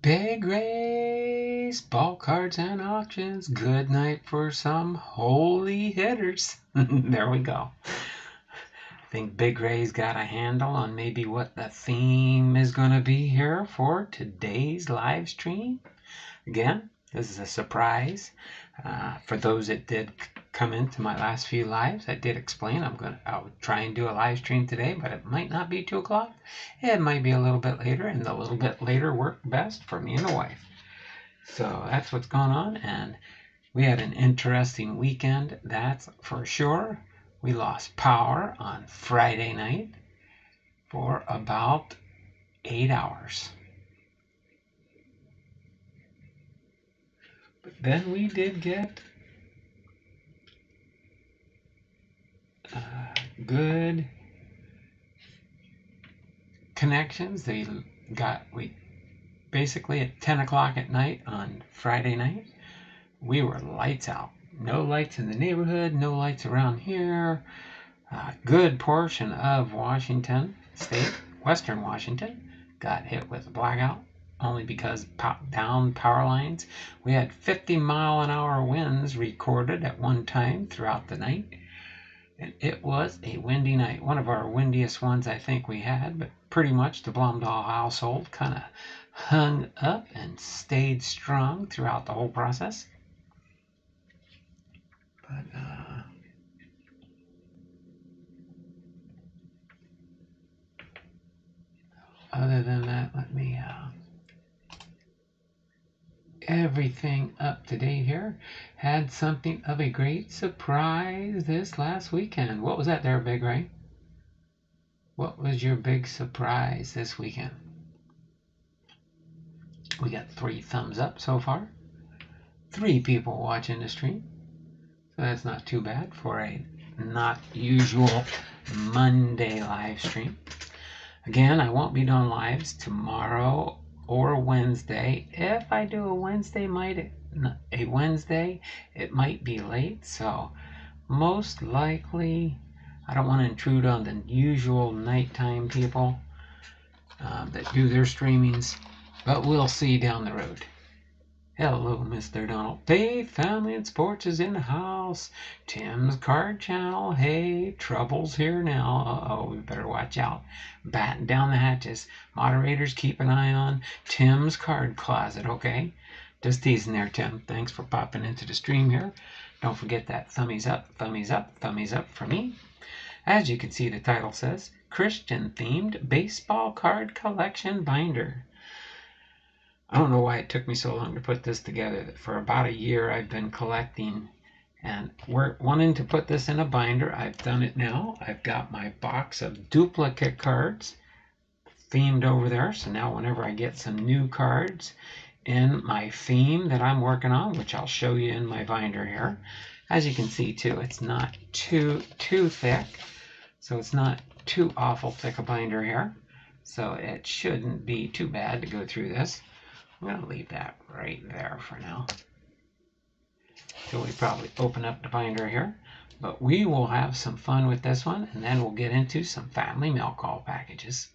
Big race, ball cards and auctions. Good night for some holy hitters. There we go. I think Big Ray's got a handle on maybe what the theme is going to be here for today's live stream. Again, this is a surprise. For those that did come into my last few lives, I did explain I'll try and do a live stream today, but it might not be 2 o'clock. It might be a little bit later, and the little bit later worked best for me and the wife. So that's what's going on, and we had an interesting weekend, that's for sure. We lost power on Friday night for about 8 hours. But then we did get good connections. We basically at 10 o'clock at night on Friday night, we were lights out. No lights in the neighborhood, no lights around here. Good portion of Washington State, Western Washington, got hit with a blackout, only because down power lines. We had 50-mile-an-hour winds recorded at one time throughout the night. And it was a windy night, one of our windiest ones I think we had, but pretty much the Blumdahl household kind of hung up and stayed strong throughout the whole process. But other than that, let me everything up to date here. Had something of a great surprise this last weekend. What was that there, Big Ray? What was your big surprise this weekend? We got 3 thumbs up so far. 3 people watching the stream. So that's not too bad for a not usual Monday live stream. Again, I won't be doing lives tomorrow or Wednesday. If I do a Wednesday, it might be late. So most likely, I don't want to intrude on the usual nighttime people that do their streamings, but we'll see down the road. Hello, Mr. Donald. Faith, Family, and Sports is in the house. Tim's Card Channel. Hey, trouble's here now. Uh-oh, we better watch out. Batten down the hatches. Moderators, keep an eye on Tim's Card Closet, okay? Just teasing there, Tim. Thanks for popping into the stream here. Don't forget that thummies up, thummies up, thummies up for me. As you can see, the title says, Christian-themed baseball card collection binder. I don't know why it took me so long to put this together. For about a year I've been collecting and we're wanting to put this in a binder. I've done it now. I've got my box of duplicate cards themed over there. So now whenever I get some new cards in my theme that I'm working on, which I'll show you in my binder here, as you can see too, it's not too thick. So it's not too awful thick a binder here. So it shouldn't be too bad to go through this. I'm going to leave that right there for now. So we probably open up the binder here. But we will have some fun with this one, and then we'll get into some family mail call packages.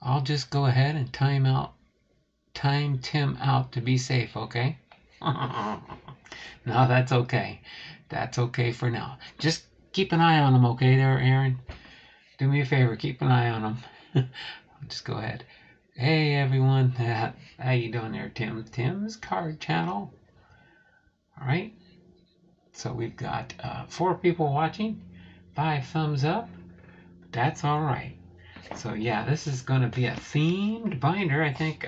I'll just go ahead and time Tim out to be safe, okay? No, that's okay. That's okay for now. Just keep an eye on him, okay there, Aaron? Do me a favor, keep an eye on him. I'll just go ahead. Hey everyone, how you doing there, Tim? Tim's Card Channel. All right, so we've got 4 people watching, 5 thumbs up. That's all right. So yeah, this is going to be a themed binder. I think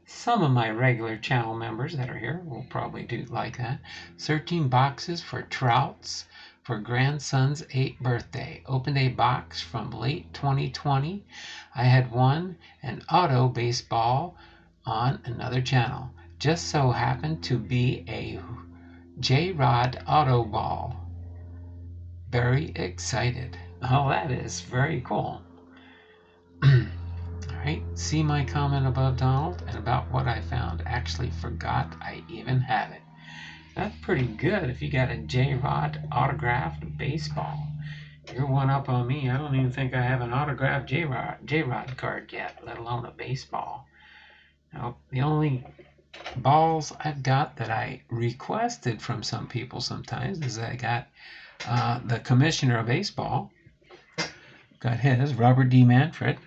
some of my regular channel members that are here will probably do like that. 13 boxes for Trouts for grandson's 8th birthday. Opened a box from late 2020. I had won an auto baseball on another channel. Just so happened to be a J-Rod auto ball. Very excited. Oh, that is very cool. Alright, see my comment above, Donald, and about what I found. Actually forgot I even had it. That's pretty good if you got a J-Rod autographed baseball. You're one up on me. I don't even think I have an autographed J-Rod card yet, let alone a baseball. Now, the only balls I've got that I requested from some people sometimes is I got the Commissioner of Baseball. Got his, Robert D. Manfred,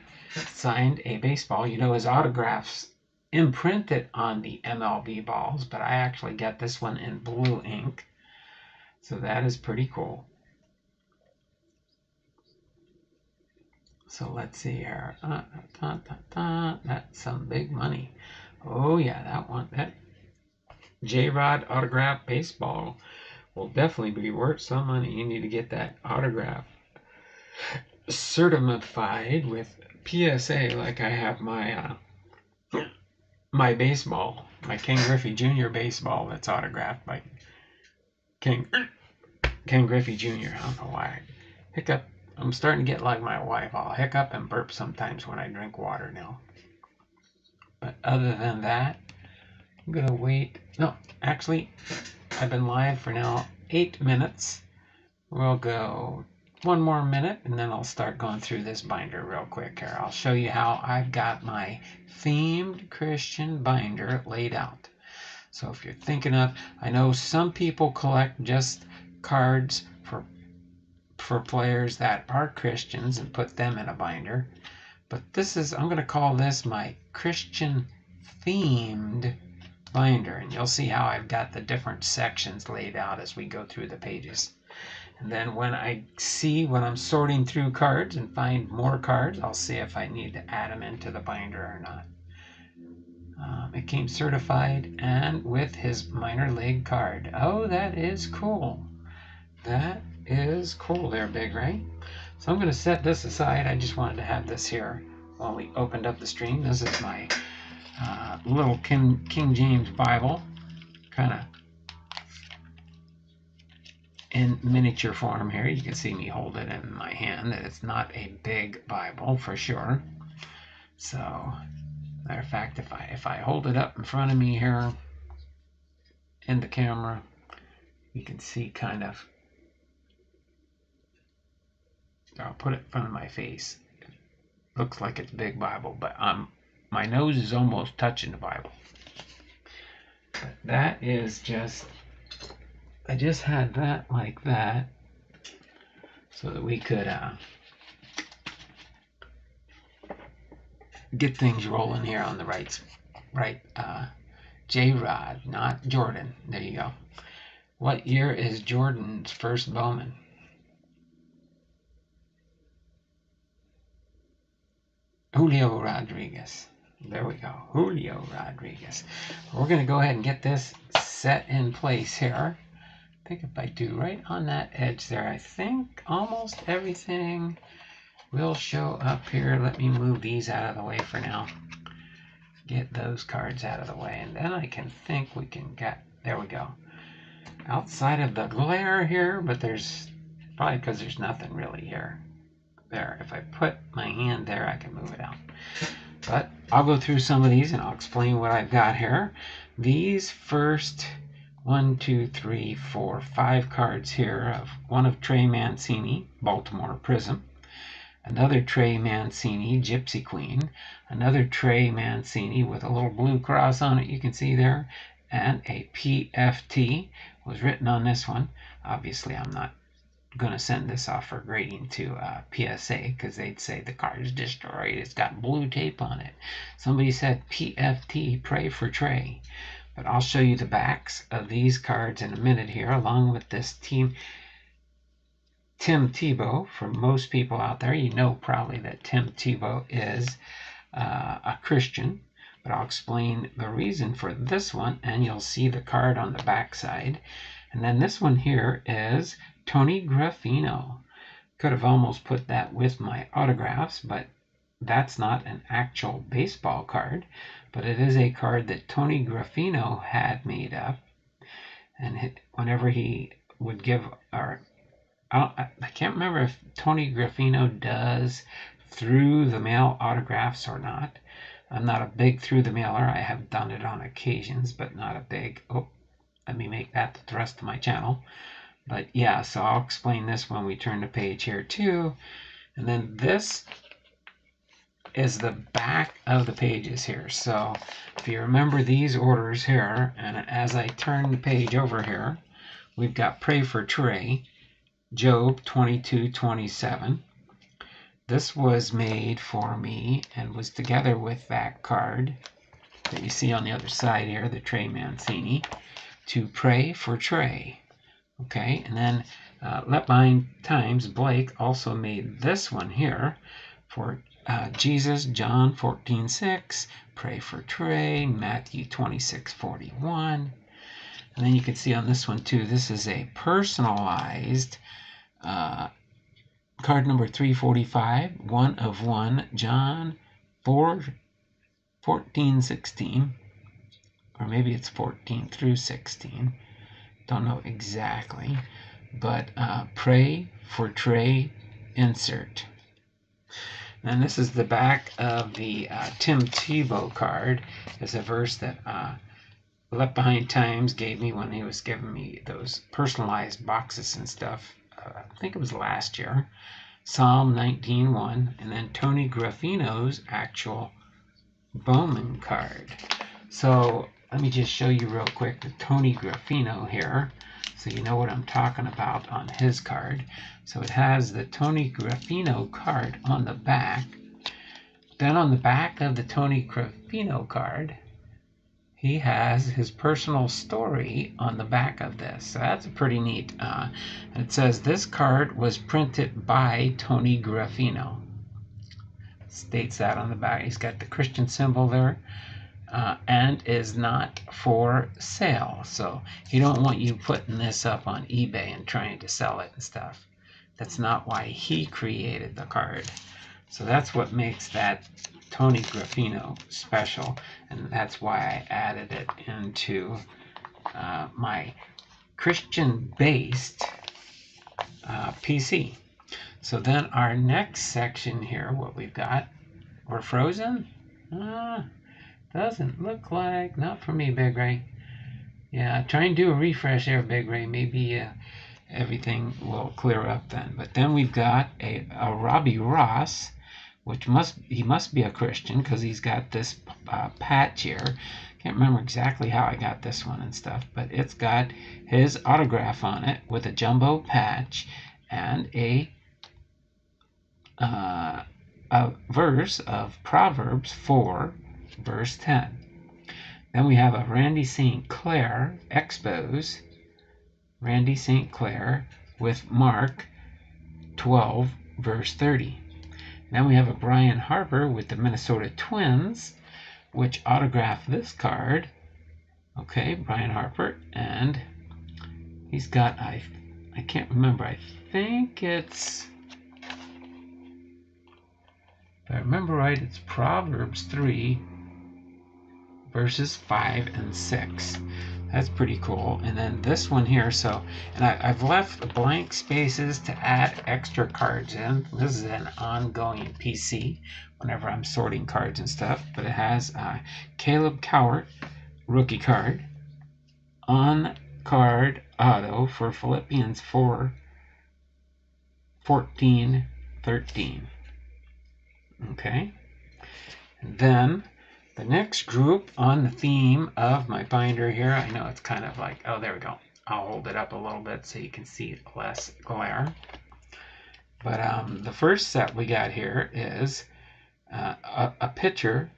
signed a baseball. You know, his autographs imprinted on the MLB balls, but I actually got this one in blue ink. So that is pretty cool. So let's see here. That's some big money. Oh yeah, that one. That J-Rod autograph baseball will definitely be worth some money. You need to get that autograph certified with PSA, like I have my my baseball, my Ken Griffey Jr. baseball that's autographed by Ken Griffey Jr. I don't know why I hiccup. I'm starting to get like my wife. I'll hiccup and burp sometimes when I drink water now. But other than that, I'm gonna wait. No, actually, I've been live for now 8 minutes. We'll go 1 more minute and then I'll start going through this binder real quick here. I'll show you how I've got my themed Christian binder laid out. So if you're thinking of, I know some people collect just cards for players that are Christians and put them in a binder. But this is, I'm going to call this my Christian themed binder. And you'll see how I've got the different sections laid out as we go through the pages. And then when I see, when I'm sorting through cards and find more cards, I'll see if I need to add them into the binder or not. It came certified and with his minor league card. Oh, that is cool. That is cool there, Big Ray. So I'm going to set this aside. I just wanted to have this here while we opened up the stream. This is my little King James Bible, kind of in miniature form here. You can see me hold it in my hand. It's not a big Bible for sure. So, matter of fact, if I hold it up in front of me here in the camera, you can see kind of. I'll put it in front of my face. It looks like it's big Bible, but my nose is almost touching the Bible. But that is just, I just had that like that so that we could get things rolling here on the right J-Rod, not Jordan. There you go. What year is Jordan's first Bowman? Julio Rodriguez. There we go. Julio Rodriguez. We're going to go ahead and get this set in place here. I think if I do right on that edge there, I think almost everything will show up here. Let me move these out of the way for now. Get those cards out of the way. And then I can think we can get, there we go. Outside of the glare here, but there's, probably because there's nothing really here. There, if I put my hand there, I can move it out. But I'll go through some of these and I'll explain what I've got here. These first 1, 2, 3, 4, 5 cards here, one of Trey Mancini, Baltimore PRIZM, another Trey Mancini, Gypsy Queen, another Trey Mancini with a little blue cross on it, you can see there, and a PFT was written on this one. Obviously, I'm not going to send this off for grading to PSA because they'd say the card is destroyed. It's got blue tape on it. Somebody said PFT, pray for Trey. But I'll show you the backs of these cards in a minute here, along with this Tim Tebow. For most people out there, you know probably that Tim Tebow is a Christian. But I'll explain the reason for this one, and you'll see the card on the back side. And then this one here is Tony Graffino. Could have almost put that with my autographs, but that's not an actual baseball card. But it is a card that Tony Graffino had made up. And whenever he would give, or I can't remember if Tony Graffino does through the mail autographs or not. I'm not a big through the mailer. I have done it on occasions, but not a big. Oh, let me make that the thrust of my channel. But yeah, so I'll explain this when we turn the page here too. And then this is the back of the pages here. So if you remember these orders here, and as I turn the page over here, we've got Pray for Trey, Job 22:27. This was made for me and was together with that card that you see on the other side here, the Trey Mancini, to Pray for Trey. Okay, and then Left Behind Times, Blake also made this one here for Jesus, John 14:6, Pray for Trey, Matthew 26:41. And then you can see on this one too, this is a personalized card number 345, 1 of 1, John 4:14-16, or maybe it's 14 through 16. Don't know exactly, but Pray for Trey insert. And this is the back of the Tim Tebow card. It's a verse that Left Behind Times gave me when he was giving me those personalized boxes and stuff. I think it was last year. Psalm 19:1, and then Tony Graffino's actual Bowman card. So let me just show you real quick the Tony Graffino here, so you know what I'm talking about on his card. So it has the Tony Graffino card on the back. Then on the back of the Tony Graffino card, he has his personal story on the back of this. So that's pretty neat. And it says this card was printed by Tony Graffino. States that on the back. He's got the Christian symbol there. And is not for sale. So he don't want you putting this up on eBay and trying to sell it and stuff. That's not why he created the card. So that's what makes that Tony Graffino special, and that's why I added it into my Christian-based PC. So then our next section here, what we've got, we're frozen? Doesn't look like, not for me, Big Ray. Yeah, try and do a refresh there, Big Ray. Maybe everything will clear up then. But then we've got a Robbie Ross, which he must be a Christian because he's got this patch here. Can't remember exactly how I got this one and stuff, but it's got his autograph on it with a jumbo patch and a verse of Proverbs 4, verse 10. Then we have a Randy St. Clair Expos, Randy St. Clair with Mark 12, verse 30. Then we have a Brian Harper with the Minnesota Twins, which autographed this card. Okay, Brian Harper, and he's got, I can't remember, I think it's, if I remember right, it's Proverbs 3, verses 5 and 6. That's pretty cool. And then this one here, so, and I've left blank spaces to add extra cards in. This is an ongoing PC whenever I'm sorting cards and stuff, but it has Caleb Cowart rookie card, on card auto for Philippians 4:14-13. Okay, and then the next group on the theme of my binder here, I know it's kind of like, oh, there we go. I'll hold it up a little bit so you can see less glare. But the first set we got here is a pitcher,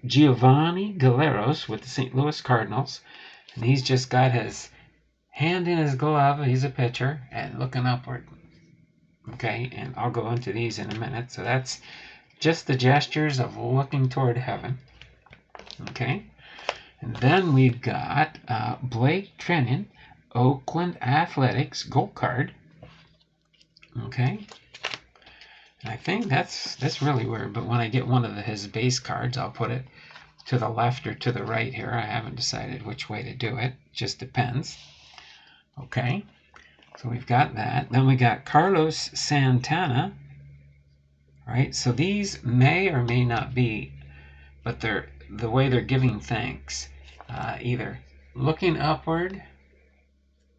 Giovanni Galleros with the St. Louis Cardinals. And he's just got his hand in his glove. He's a pitcher and looking upward. Okay, and I'll go into these in a minute. So that's just the gestures of looking toward heaven. Okay, and then we've got Blake Treinen, Oakland Athletics gold card. Okay, and I think that's really weird, but when I get one of his base cards, I'll put it to the left or to the right here. I haven't decided which way to do it. Just depends. Okay, so we've got that. Then we got Carlos Santana. Right, so these may or may not be, but they're the way they're giving thanks, either looking upward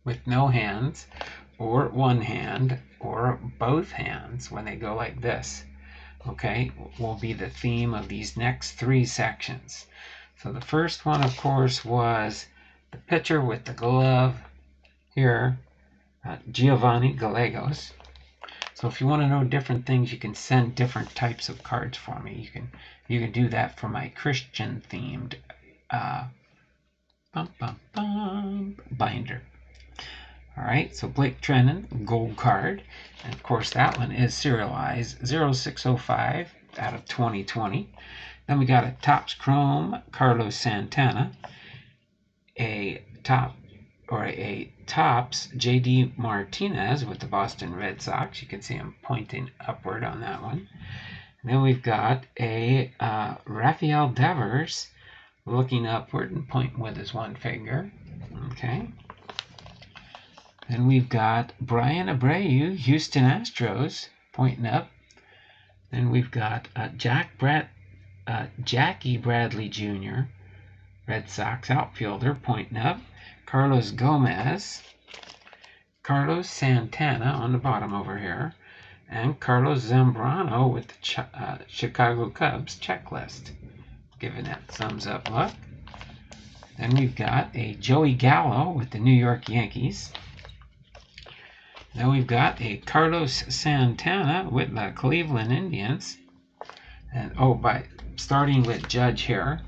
with no hands, or one hand, or both hands when they go like this. okay, will be the theme of these next 3 sections. So the first one, of course, was the pitcher with the glove here, Giovanni Gallegos. So if you want to know different things, you can send different types of cards for me. You can do that for my Christian themed binder. All right, so Blake Treinen, gold card. And of course, that one is serialized 0605 out of 2020. Then we got a Topps Chrome Carlos Santana, a Topps J.D. Martinez with the Boston Red Sox. You can see him pointing upward on that one. And then we've got a Rafael Devers looking upward and pointing with his one finger. Okay. Then we've got Brian Abreu, Houston Astros, pointing up. Then we've got Jackie Bradley Jr., Red Sox outfielder, pointing up. Carlos Gomez, Carlos Santana on the bottom over here, and Carlos Zambrano with the Chicago Cubs checklist, giving that thumbs up look. Then we've got a Joey Gallo with the New York Yankees. Then we've got a Carlos Santana with the Cleveland Indians. And by starting with Judge here,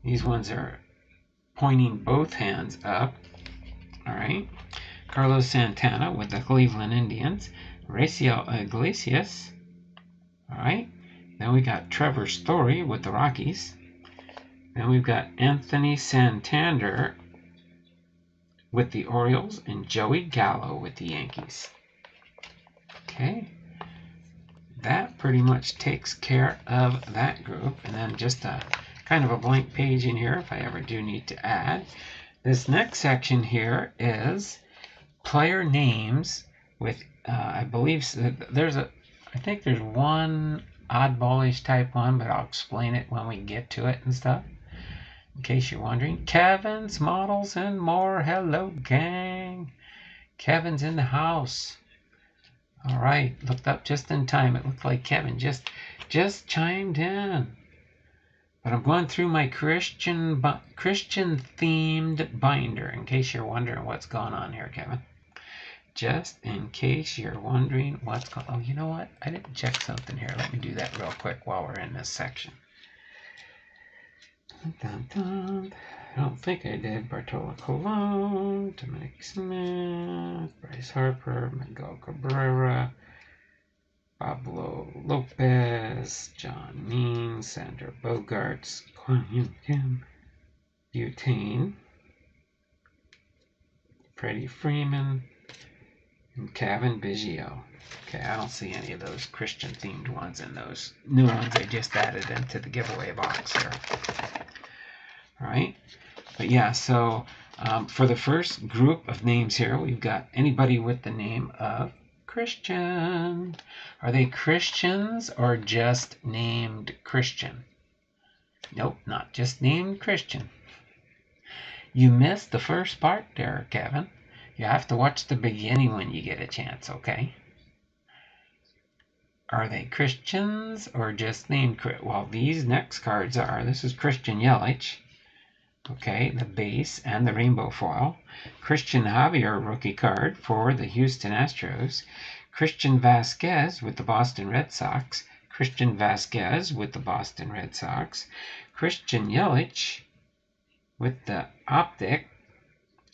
these ones are pointing both hands up. All right. Carlos Santana with the Cleveland Indians. Raciel Iglesias. All right. Then we got Trevor Story with the Rockies. Then we've got Anthony Santander with the Orioles and Joey Gallo with the Yankees. Okay. That pretty much takes care of that group. And then just a kind of a blank page in here if I ever do need to add. This next section here is player names with, I believe I think there's one oddballish type one, but I'll explain it when we get to it and stuff. In case you're wondering, Kevin's Models and More. Hello, gang. Kevin's in the house. All right, looked up just in time. It looked like Kevin just chimed in. But I'm going through my Christian themed binder in case you're wondering what's going on here, Kevin. Just in case you're wondering what's going on. Oh, you know what? I didn't check something here. Let me do that real quick while we're in this section. Dun, dun, dun. I don't think I did. Bartolo Colon, Dominic Smith, Bryce Harper, Miguel Cabrera, Pablo Lopez, John Means, Sandra Bogarts, Kwon Yoon Kim, Butane, Freddie Freeman, and Kevin Biggio. Okay, I don't see any of those Christian-themed ones in those new ones I just added into the giveaway box here. All right, but yeah, so for the first group of names here, we've got anybody with the name of Christian. Are they Christians or just named Christian? Nope, not just named Christian. You missed the first part there, Kevin. You have to watch the beginning when you get a chance, okay? Are they Christians or just named Christian? Well, these next cards are, this is Christian Yelich. Okay, the base and the rainbow foil. Christian Javier rookie card for the Houston Astros. Christian Vasquez with the Boston Red Sox. Christian Vasquez with the Boston Red Sox. Christian Yelich with the Optic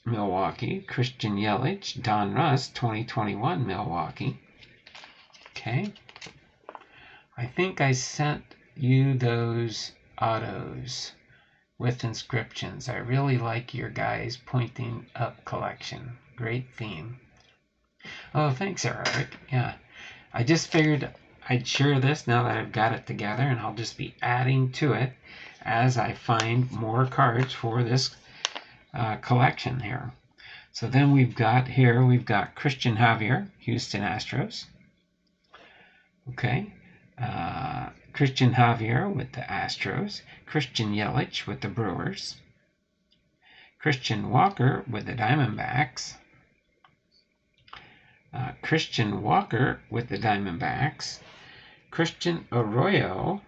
Milwaukee. Christian Yelich, Don Russ, 2021 Milwaukee. Okay. I think I sent you those autos with inscriptions. I really like your guys' pointing up collection. Great theme. Oh, thanks, Eric. Yeah, I just figured I'd share this now that I've got it together, and I'll just be adding to it as I find more cards for this collection here. So then we've got Christian Javier, Houston Astros. Okay. Christian Javier with the Astros, Christian Yelich with the Brewers, Christian Walker with the Diamondbacks, Christian Walker with the Diamondbacks, Christian Arroyo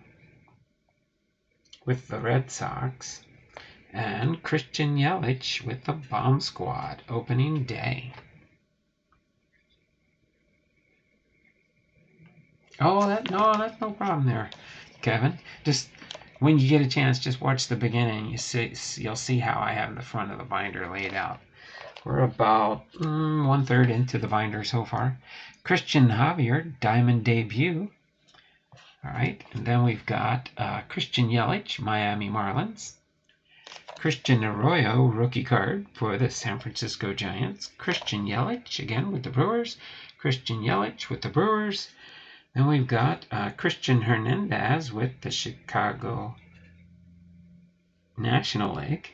with the Red Sox, and Christian Yelich with the Bomb Squad opening day. Oh, that's no problem there, Kevin. Just when you get a chance, just watch the beginning. You'll see how I have the front of the binder laid out. We're about 1/3 into the binder so far. Christian Javier, Diamond Debut. All right, and then we've got Christian Yelich, Miami Marlins. Christian Arroyo, rookie card for the San Francisco Giants. Christian Yelich, again with the Brewers. Christian Yelich with the Brewers. Then we've got Christian Hernandez with the Chicago National League.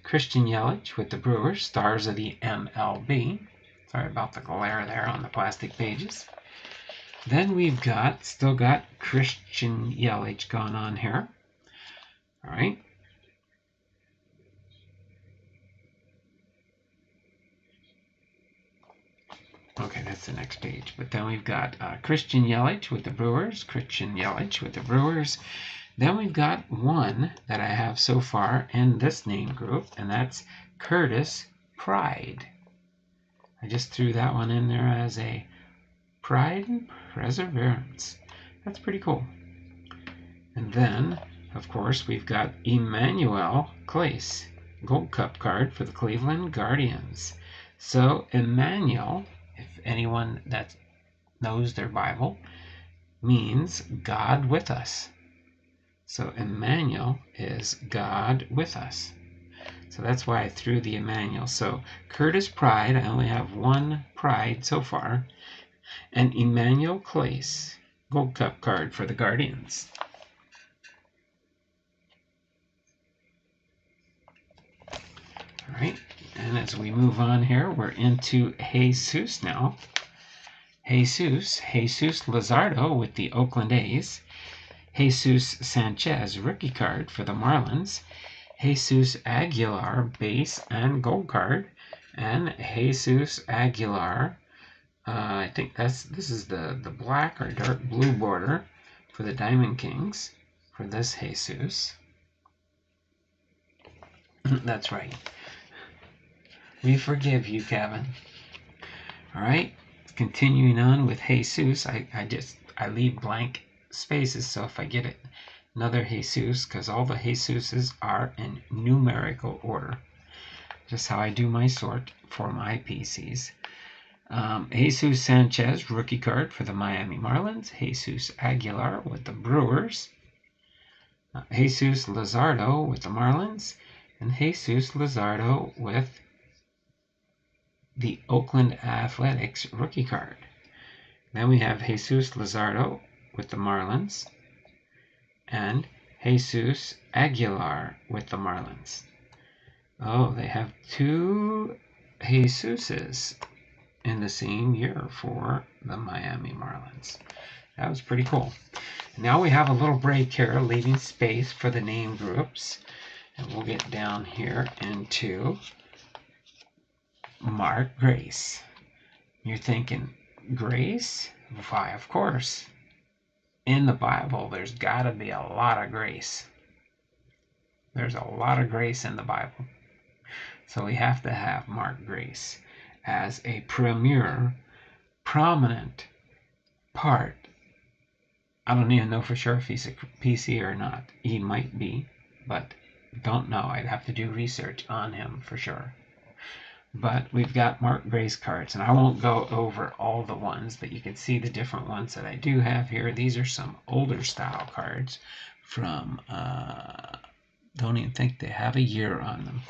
Christian Yelich with the Brewers, stars of the MLB. Sorry about the glare there on the plastic pages. Then we've still got Christian Yelich going on here. All right. Okay, that's the next page. But then we've got Christian Yelich with the Brewers, Christian Yelich with the Brewers. Then we've got one that I have so far in this name group, and that's Curtis Pride. I just threw that one in there as a Pride and Perseverance. That's pretty cool. And then, of course, we've got Emmanuel Clace, Gold Cup card for the Cleveland Guardians. So Emmanuel, if anyone that knows their Bible, means God with us. So Emmanuel is God with us. So that's why I threw the Emmanuel. So Curtis Pride, I only have one Pride so far, and Emmanuel Clace, Gold Cup card for the Guardians. All right, and as we move on here, we're into Jesus now. Jesus Luzardo with the Oakland A's. Jesus Sanchez, rookie card for the Marlins. Jesus Aguilar, base and gold card. And Jesus Aguilar, I think this is the black or dark blue border for the Diamond Kings for this Jesus. That's right. We forgive you, Kevin. All right, continuing on with Jesus, I leave blank spaces, so if I get another Jesus, because all the Jesuses are in numerical order, just how I do my sort for my PCs. Jesus Sanchez, rookie card for the Miami Marlins. Jesus Aguilar with the Brewers. Jesus Luzardo with the Marlins. And Jesus Luzardo with the Oakland Athletics rookie card. Then we have Jesus Luzardo with the Marlins and Jesus Aguilar with the Marlins. Oh, they have two Jesuses in the same year for the Miami Marlins. That was pretty cool. Now we have a little break here, leaving space for the name groups. And we'll get down here into Mark Grace. You're thinking, Grace? Why, of course. In the Bible, there's got to be a lot of grace. There's a lot of grace in the Bible. So we have to have Mark Grace as a premier, prominent part. I don't even know for sure if he's a PC or not. He might be, but don't know. I'd have to do research on him for sure. But we've got Mark Grace cards, and I won't go over all the ones, but you can see the different ones that I do have here. These are some older style cards from, don't even think they have a year on them.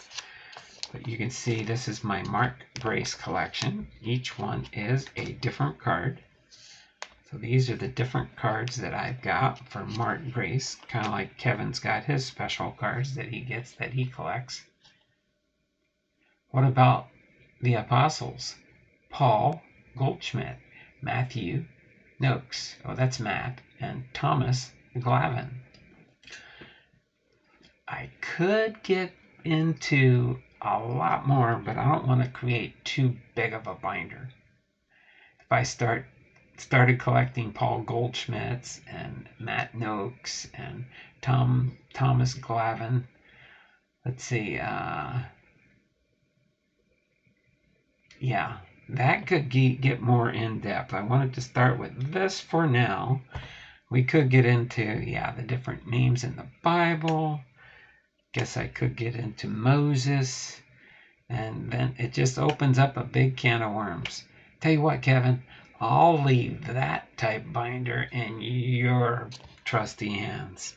But you can see this is my Mark Grace collection. Each one is a different card. So these are the different cards that I've got for Mark Grace, kind of like Kevin's got his special cards that he gets, that he collects. What about the Apostles? Paul Goldschmidt, Matthew Noakes, oh that's Matt, and Thomas Glavin. I could get into a lot more, but I don't want to create too big of a binder. If I start started collecting Paul Goldschmidt's and Matt Noakes and Thomas Glavine. Let's see. Yeah, that could get more in depth. I wanted to start with this for now. We could get into, yeah, the different names in the Bible. Guess I could get into Moses. And then it just opens up a big can of worms. Tell you what, Kevin, I'll leave that type binder in your trusty hands.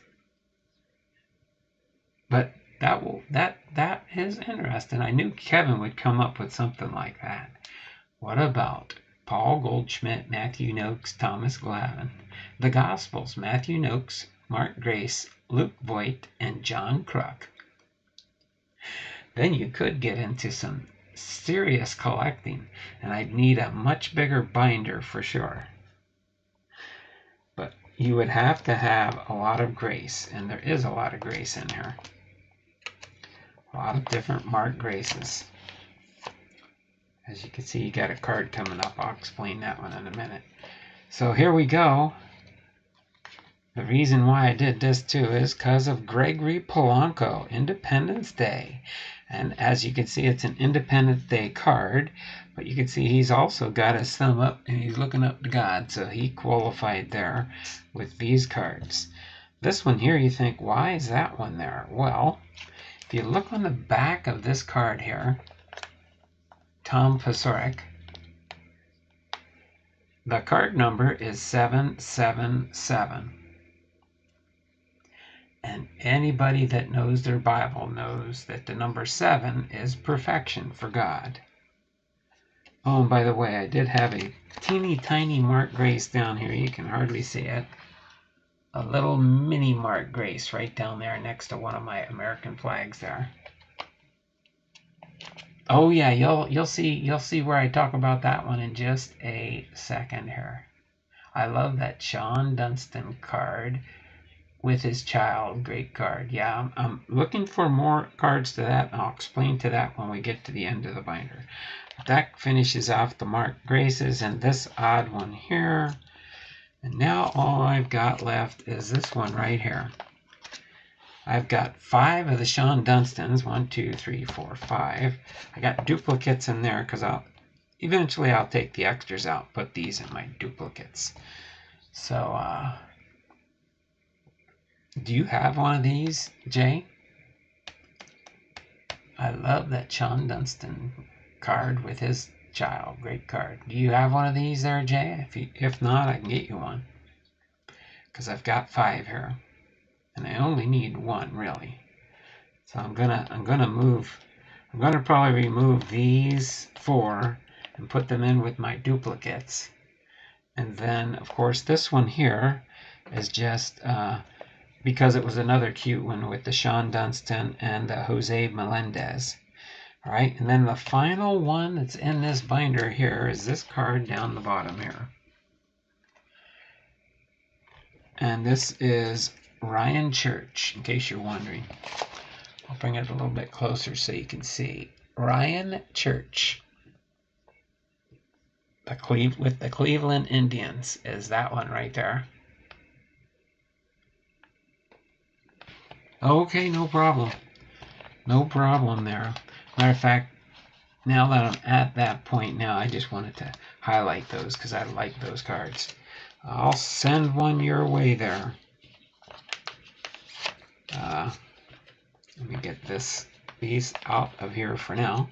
But that is interesting. I knew Kevin would come up with something like that. What about Paul Goldschmidt, Matthew Noakes, Thomas Glavine? The Gospels: Matthew Noakes, Mark Grace, Luke Voigt, and John Kruk. Then you could get into some serious collecting, and I'd need a much bigger binder for sure. But you would have to have a lot of grace, and there is a lot of grace in here. A lot of different Mark Graces. As you can see, you got a card coming up. I'll explain that one in a minute. So here we go. The reason why I did this too is because of Gregory Polanco, Independence Day. And as you can see, it's an Independence Day card, but you can see he's also got his thumb up and he's looking up to God, so he qualified there with these cards. This one here, you think, why is that one there? Well, if you look on the back of this card here, Tom Paciorek, the card number is 777. And anybody that knows their Bible knows that the number 7 is perfection for God. Oh, and by the way, I did have a teeny tiny Mark Grace down here. You can hardly see it. A little mini Mark Grace right down there next to one of my American flags there. Oh yeah, you'll see where I talk about that one in just a second here. I love that Sean Dunstan card with his child. Great card. Yeah, I'm looking for more cards to that. I'll explain to that when we get to the end of the binder. That finishes off the Mark Graces and this odd one here. And now all I've got left is this one right here. I've got 5 of the Sean Dunstans. 1, 2, 3, 4, 5. I got duplicates in there because eventually I'll take the extras out, put these in my duplicates. So, do you have one of these, Jay? I love that Sean Dunstan card with his child. Great card. Do you have one of these there, Jay? If not, I can get you one. Because I've got 5 here. And I only need 1, really. So I'm gonna probably remove these 4 and put them in with my duplicates. And then, of course, this one here is just because it was another cute one with the Sean Dunstan and the Jose Melendez. All right, and then the final one that's in this binder here is this card down the bottom here. And this is Ryan Church, in case you're wondering. I'll bring it a little bit closer so you can see. Ryan Church. With the Cleveland Indians is that one right there. Okay, no problem. No problem there. Matter of fact, now that I'm at that point now, I just wanted to highlight those because I like those cards. I'll send one your way there. Let me get these out of here for now.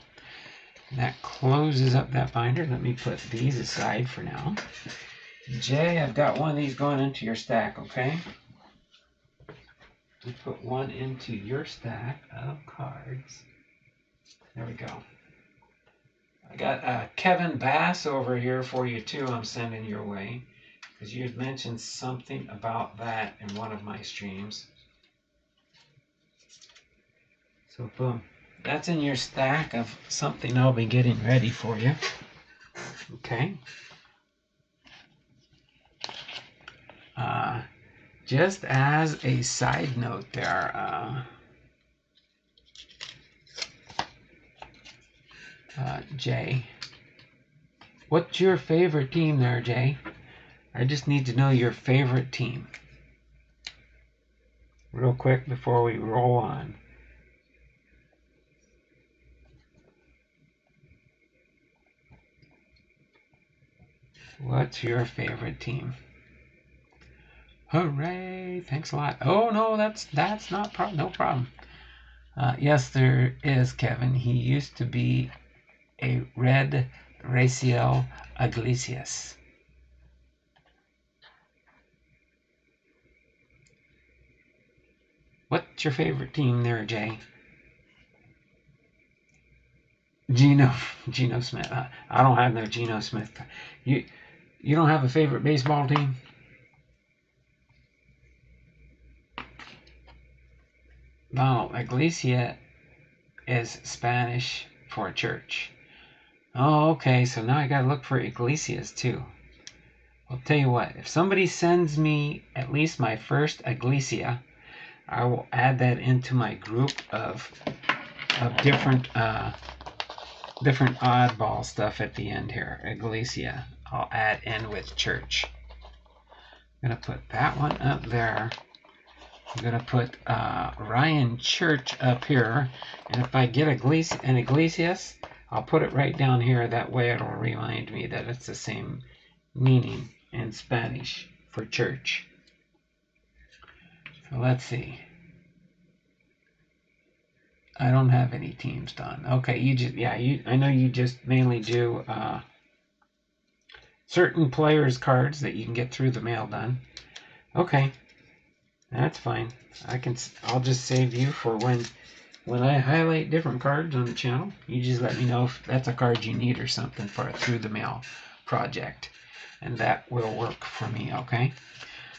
That closes up that binder. Let me put these aside for now. Jay, I've got one of these going into your stack, okay? We put one into your stack of cards. There we go. I got Kevin Bass over here for you too. I'm sending your way because you had mentioned something about that in one of my streams. So boom, that's in your stack of something I'll be getting ready for you. Okay. Just as a side note there, Jay, what's your favorite team there, Jay? I just need to know your favorite team. Real quick before we roll on. What's your favorite team? Hooray! Thanks a lot. Oh no, that's not no problem. Yes, there is, Kevin. He used to be a red Raciel Iglesias. What's your favorite team there, Jay? Geno Smith. I don't have no Geno Smith. You don't have a favorite baseball team? No, Iglesia is Spanish for church. Oh, okay, so now I gotta look for Iglesias too. I'll tell you what, if somebody sends me at least my first Iglesia, I will add that into my group of different oddball stuff at the end here. Iglesia, I'll add in with church. I'm gonna put that one up there. I'm gonna put Ryan Church up here, and if I get an Iglesias, I'll put it right down here. That way it'll remind me that it's the same meaning in Spanish for church. So let's see. I don't have any teams done. Okay, I know you just mainly do certain players' cards that you can get through the mail done. Okay, that's fine. I'll just save you for when I highlight different cards on the channel. You just let me know if that's a card you need or something for a through the mail project, and that will work for me. Okay.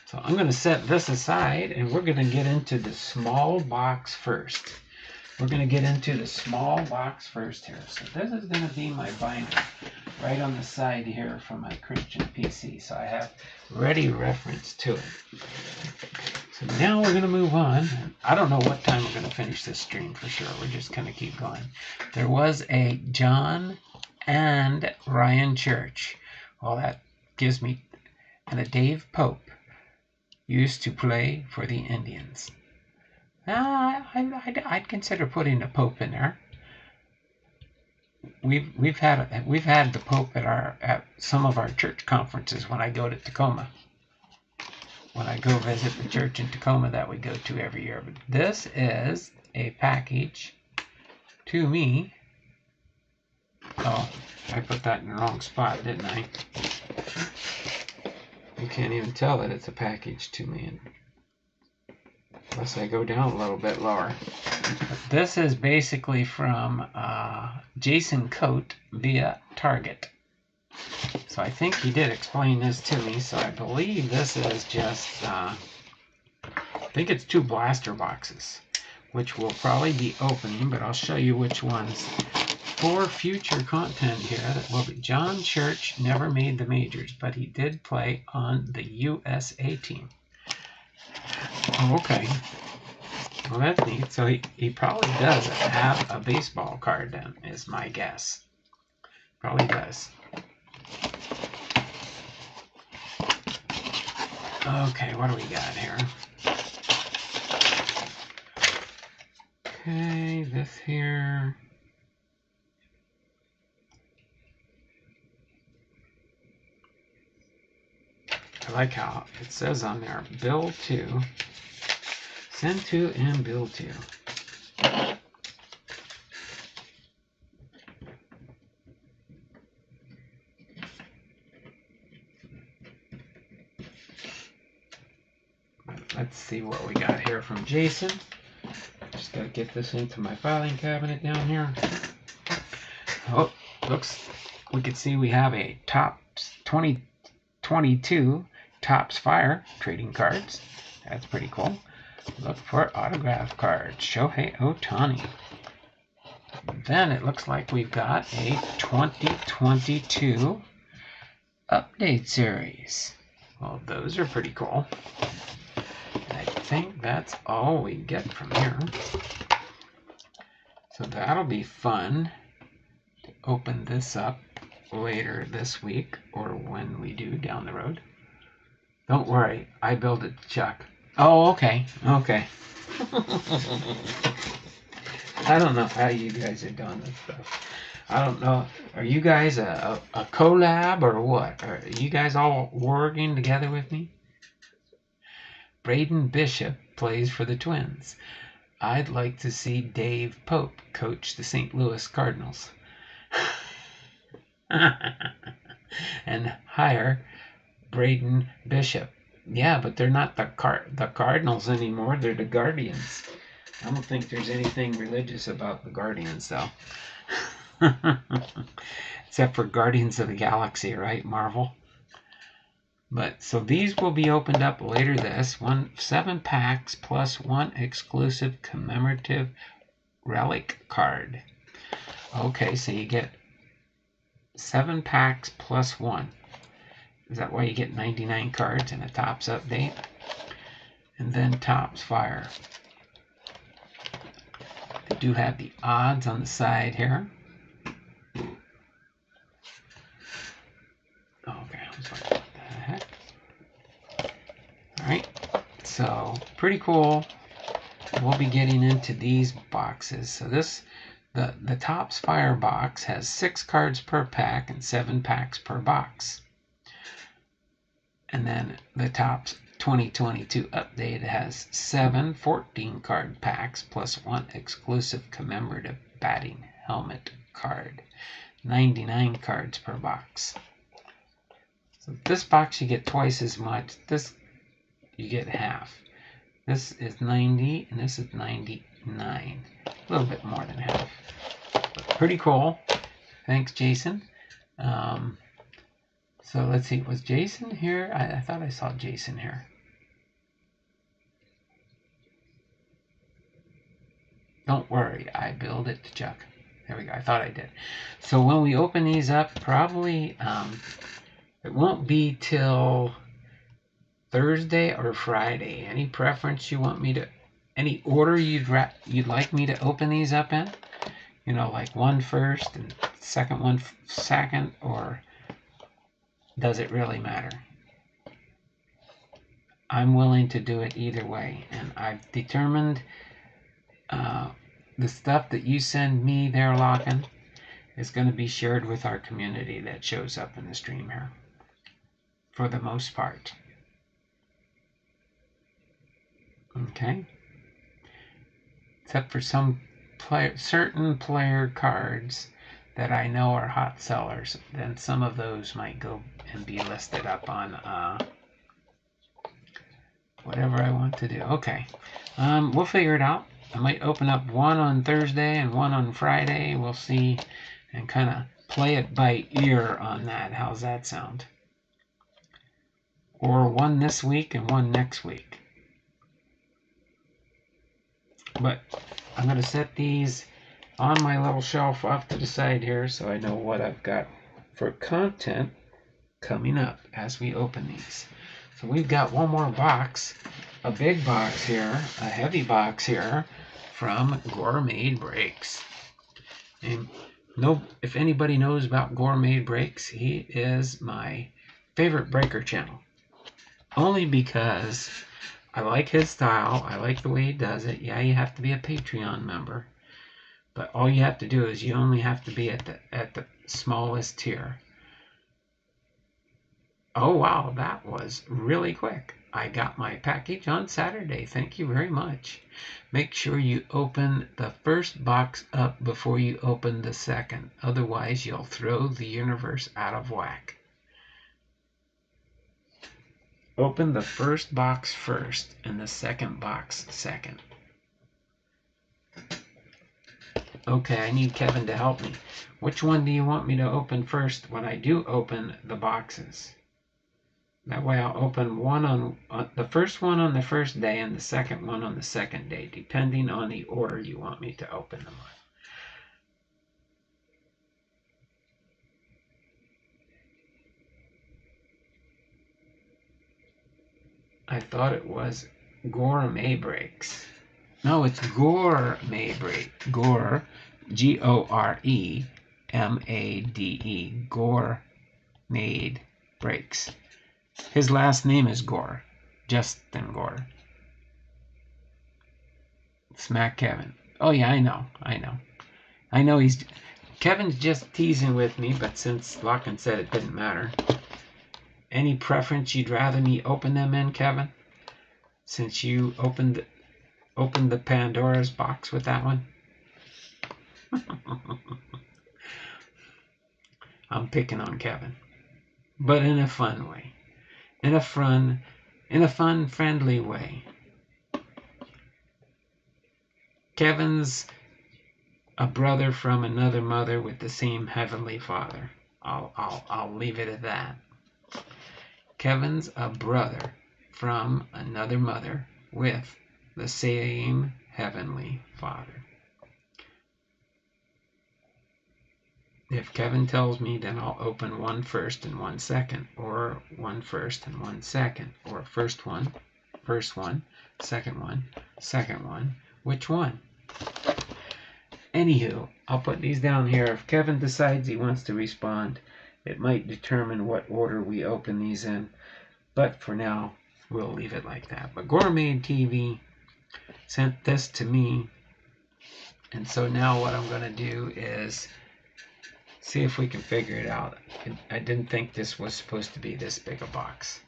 So I'm going to set this aside, and we're going to get into the small box first. We're going to get into the small box first here. So this is going to be my binder right on the side here from my Christian PC. So I have ready reference to it. So now we're going to move on. I don't know what time we're going to finish this stream for sure. We're just going to keep going. There was a John and Ryan Church. Well, that gives me, and a Dave Pope. Used to play for the Indians. I'd consider putting a Pope in there. We've had the Pope at some of our church conferences when I go to Tacoma. When I go visit the church in Tacoma that we go to every year. But this is a package to me. Oh, I put that in the wrong spot, didn't I? You can't even tell that it's a package to me unless I go down a little bit lower. This is basically from Jason Cote via Target. So I think he did explain this to me, so I believe this is just, I think it's 2 blaster boxes, which we'll probably be opening, but I'll show you which ones. For future content here, that will be John Church never made the majors, but he did play on the USA team. Oh, okay. Well, that's neat. So he probably does have a baseball card then, is my guess. Probably does. Okay, what do we got here? Okay, this here. I like how it says on there, bill to, send to and bill to. Let's see what we got here from Jason. Just got to get this into my filing cabinet down here. Oh, looks, we can see we have a Topps 2022 Topps Fire trading cards. That's pretty cool. Look for autograph cards. Shohei Ohtani. Then it looks like we've got a 2022 update series. Well, those are pretty cool. I think that's all we get from here. So that'll be fun to open this up later this week or when we do down the road. Don't worry, I build it, Chuck. Oh, okay, okay. I don't know how you guys are doing this stuff. I don't know. Are you guys a collab or what? Are you guys all working together with me? Braden Bishop plays for the Twins. I'd like to see Dave Pope coach the St. Louis Cardinals. And hire Braden Bishop. Yeah, but they're not the Cardinals anymore. They're the Guardians. I don't think there's anything religious about the Guardians, though. Except for Guardians of the Galaxy, right, Marvel? But so these will be opened up later this. 7 packs plus 1 exclusive commemorative relic card. Okay, so you get 7 packs plus 1. Is that why you get 99 cards in a Topps update? And then Topps Fire. They do have the odds on the side here. Okay, I was like, what the heck? Alright, so pretty cool. We'll be getting into these boxes. So the Topps Fire box has 6 cards per pack and 7 packs per box. And then the Topps 2022 update has 7 14 card packs plus 1 exclusive commemorative batting helmet card. 99 cards per box. So this box you get twice as much. This you get half. This is 90 and this is 99. A little bit more than half. But pretty cool. Thanks, Jason. So let's see, was Jason here? I thought I saw Jason here. Don't worry, I build it, Chuck. There we go, I thought I did. So when we open these up, probably it won't be till Thursday or Friday. Any preference you want me to, any order you'd like me to open these up in? You know, like one first and second one second, or does it really matter? I'm willing to do it either way, and I've determined the stuff that you send me there, LAWKIN, is going to be shared with our community that shows up in the stream here, for the most part. Okay? Except for some certain player cards that I know are hot sellers, then some of those might go and be listed up on whatever I want to do. Okay, we'll figure it out. I might open up one on Thursday and one on Friday. We'll see, and kind of play it by ear on that. How's that sound? Or one this week and one next week. But I'm going to set these on my little shelf off to the side here so I know what I've got for content coming up as we open these. So we've got one more box, a big box here, a heavy box here from Gore Made Breaks. And if anybody knows about Gore Made Breaks, he is my favorite breaker channel. Only because I like his style, I like the way he does it. Yeah, you have to be a Patreon member. But all you have to do is you only have to be at the smallest tier. Oh wow, that was really quick. I got my package on Saturday. Thank you very much. Make sure you open the first box up before you open the second. Otherwise, you'll throw the universe out of whack. Open the first box first and the second box second. Okay, I need Kevin to help me. Which one do you want me to open first when I do open the boxes? That way I'll open one on the first one on the first day and the second one on the second day, depending on the order you want me to open them on. I thought it was Gore Made Breaks. No, it's Gore Made Breaks. Gore, G-O-R-E-M-A-D-E. Gore Made Breaks. His last name is Gore. Justin Gore. Smack Kevin. Oh yeah, I know. I know Kevin's just teasing with me, but since LAWKIN said it didn't matter. Any preference you'd rather me open them in, Kevin? Since you opened the Pandora's box with that one? I'm picking on Kevin. But in a fun way. In a fun, friendly way. Kevin's a brother from another mother with the same heavenly Father. I'll leave it at that. Kevin's a brother from another mother with the same heavenly Father. If Kevin tells me, then I'll open one first and one second, or one first and one second, or first one, second one. Which one? Anywho, I'll put these down here. If Kevin decides he wants to respond, it might determine what order we open these in. But for now, we'll leave it like that. But Gore Made TV sent this to me. And so now what I'm going to do is see if we can figure it out. I didn't think this was supposed to be this big a box.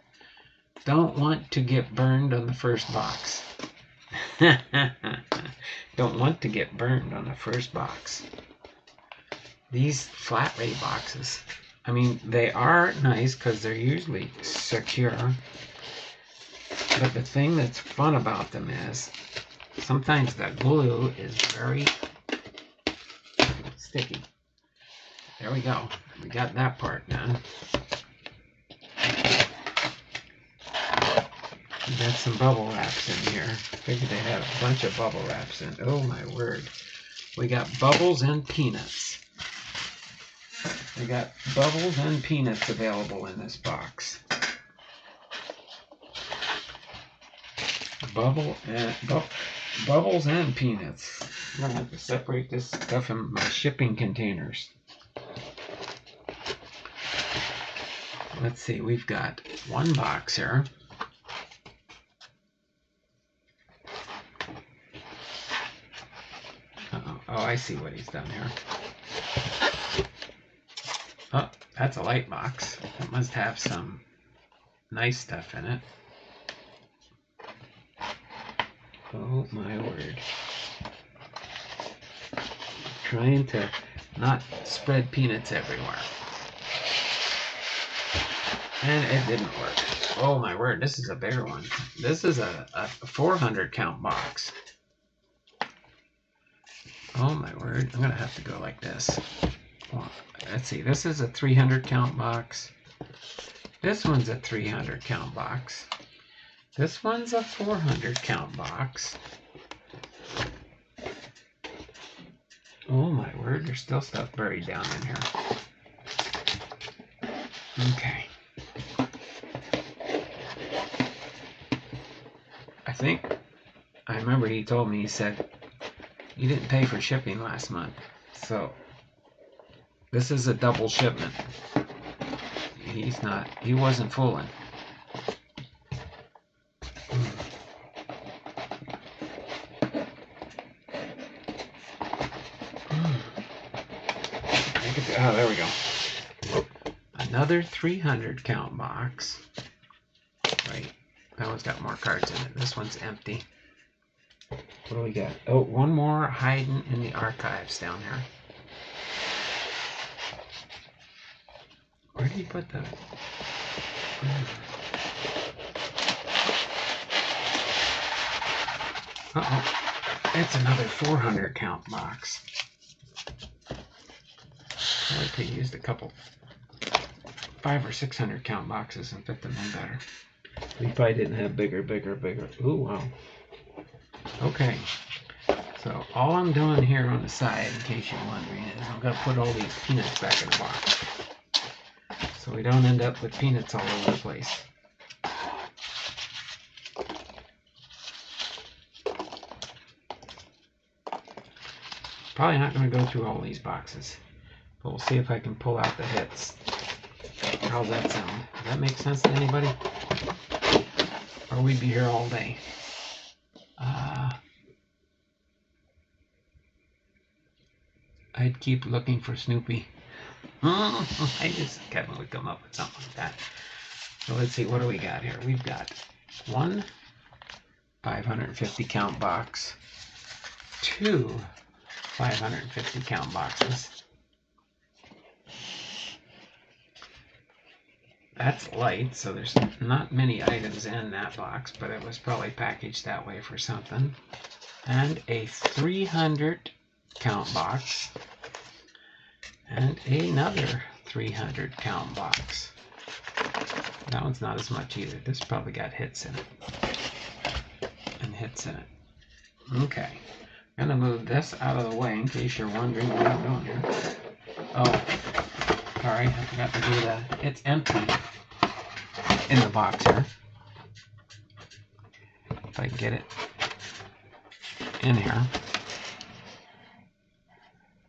Don't want to get burned on the first box. Don't want to get burned on the first box. These flat rate boxes, I mean, they are nice because they're usually secure. But the thing that's fun about them is sometimes the glue is very sticky. There we go. We got that part done. We got some bubble wraps in here. Figured they had a bunch of bubble wraps in. Oh my word. We got bubbles and peanuts. We got bubbles and peanuts available in this box. Bubbles and peanuts. I'm going to have to separate this stuff in my shipping containers. Let's see, we've got one box here. Oh, I see what he's done here. Oh, that's a light box. It must have some nice stuff in it. Oh my word. Trying to not spread peanuts everywhere. And it didn't work. Oh my word, this is a bigger one. This is a 400 count box. Oh my word, I'm gonna have to go like this. Well, let's see, this is a 300 count box. This one's a 300 count box. This one's a 400 count box. Oh my word, there's still stuff buried down in here. Okay. I remember he told me, he said, you didn't pay for shipping last month. So, this is a double shipment. He wasn't fooling. Oh, there we go. Another 300 count box. Right. That one's got more cards in it. This one's empty. What do we got? Oh, one more hiding in the archives down there. Where did he put that? Uh-oh. It's another 400 count box. I could have used a couple 500 or 600 count boxes and fit them in better. We probably didn't have bigger. Ooh, wow. Okay. So all I'm doing here on the side, in case you're wondering, is I'm going to put all these peanuts back in the box. So we don't end up with peanuts all over the place. Probably not going to go through all these boxes. But we'll see if I can pull out the hits. How's that sound? Does that make sense to anybody? Or we'd be here all day. I'd keep looking for Snoopy. Kevin would come up with something like that. So let's see, what do we got here? We've got one 550 count box, two 550 count boxes. That's light, so there's not many items in that box, but it was probably packaged that way for something. And a 300 count box, and another 300 count box. That one's not as much either. This probably got hits in it. And hits in it. Okay. I'm going to move this out of the way in case you're wondering what I'm doing here. Oh, sorry, I forgot to do that. It's empty in the box here. If I can get it in here.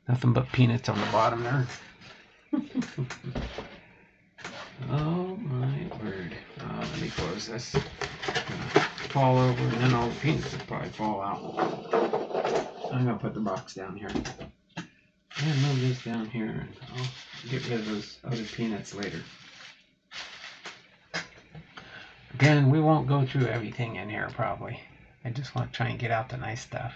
Nothing but peanuts on the bottom there. Oh my word. Let me close this. It's gonna fall over and then all the peanuts will probably fall out. I'm gonna put the box down here. And move this down here and I'll get rid of those other peanuts later. Again, we won't go through everything in here probably. I just want to try and get out the nice stuff.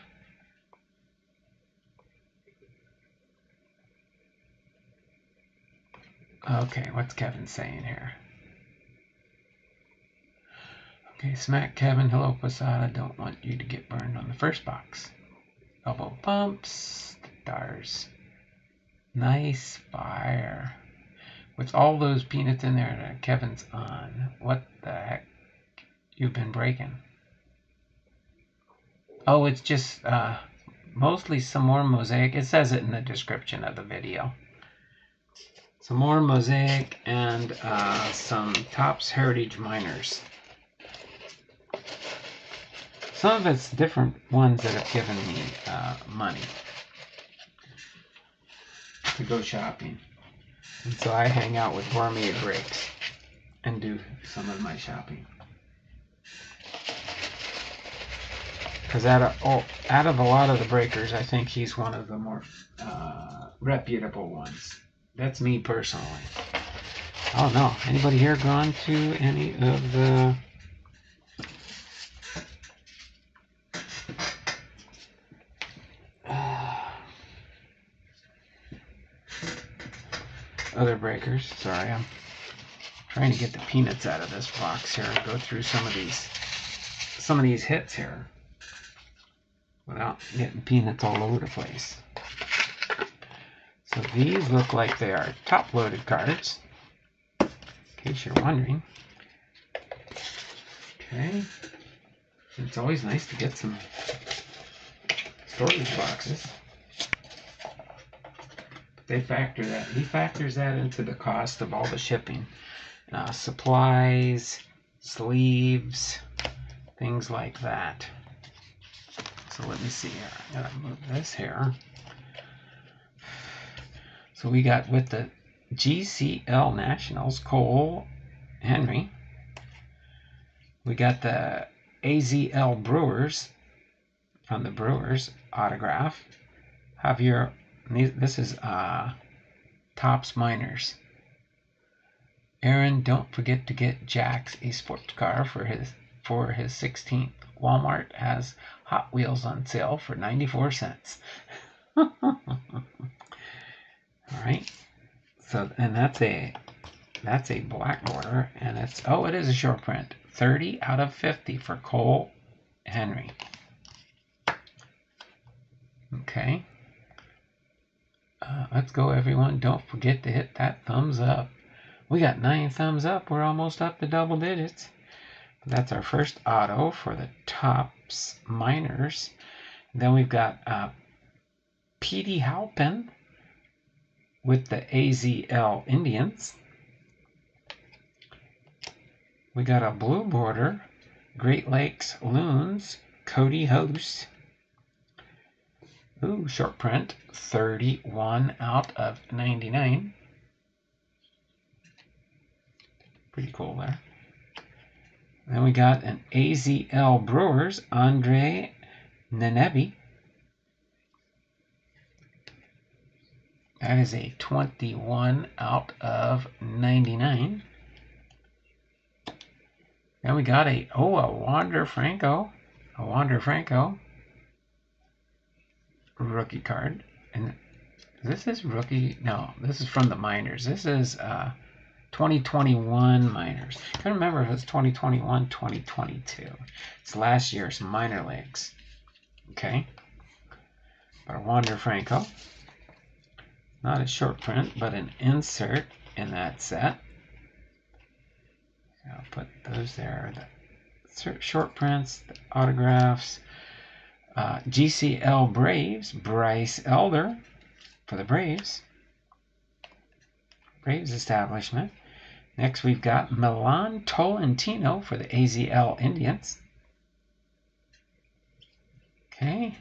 Okay, what's Kevin saying here? Okay, smack Kevin, hello Posada, don't want you to get burned on the first box. Elbow bumps, stars. Nice fire. With all those peanuts in there that Kevin's on, what the heck? You've been breaking. Oh, it's just mostly some more Mosaic. It says it in the description of the video. Some more Mosaic and some Topps Heritage Miners. Some of it's different ones that have given me money to go shopping. And so I hang out with Gore Made Breaks and do some of my shopping. Because out of a lot of the breakers, I think he's one of the more reputable ones. That's me personally. Oh no, anybody here gone to any of the other breakers? Sorry, I'm trying to get the peanuts out of this box here and go through some of these hits here without getting peanuts all over the place. So these look like they are top-loaded cards, in case you're wondering. Okay. It's always nice to get some storage boxes. They factor that. He factors that into the cost of all the shipping. Supplies, sleeves, things like that. So let me see here. I gotta move this here. So we got with the GCL Nationals, Cole Henry. We got the AZL Brewers from the Brewers autograph. Javier, this is Topps Miners. Aaron, don't forget to get Jax a sports car for his 16th. Walmart has Hot Wheels on sale for 94 cents. All right. So, and that's a black border, and it's, oh, it is a short print. 30 out of 50 for Cole Henry. Okay. Let's go, everyone. Don't forget to hit that thumbs up. We got 9 thumbs up. We're almost up to double digits. That's our first auto for the Topps Miners. Then we've got Petey Halpin with the AZL Indians. We got a blue border, Great Lakes Loons, Cote Host. Ooh, short print, 31 out of 99. Pretty cool there. Then we got an AZL Brewers, Andre Nenebi. That is a 21 out of 99. Then we got a Wander Franco. A Wander Franco rookie card. And this is rookie. No, this is from the minors. This is 2021 minors. I can't remember if it's 2021, 2022. It's last year's minor leagues. Okay. But a Wander Franco. Not a short print, but an insert in that set. I'll put those there. The short prints, the autographs. GCL Braves, Bryce Elder for the Braves. Braves establishment. Next we've got Milan Tolentino for the AZL Indians. Okay.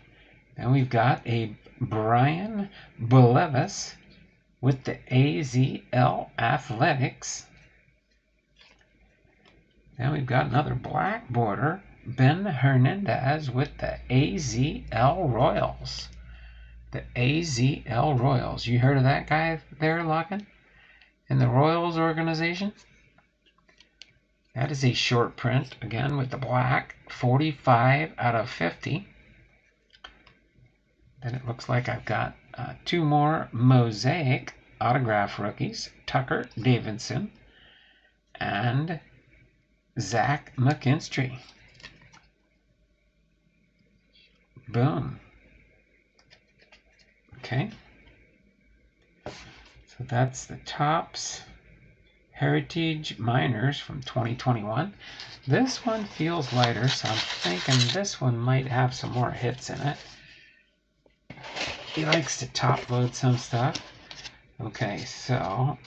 Then we've got a Brian Bulevis with the AZL Athletics. Then we've got another black border, Ben Hernandez with the AZL Royals. The AZL Royals. You heard of that guy there, LAWKIN? In the Royals organization? That is a short print, again with the black, 45 out of 50. Then it looks like I've got two more Mosaic autograph rookies, Tucker Davidson and Zach McKinstry. Boom. Okay. So that's the Topps Heritage Minors from 2021. This one feels lighter, so I'm thinking this one might have some more hits in it. He likes to top load some stuff. Okay, so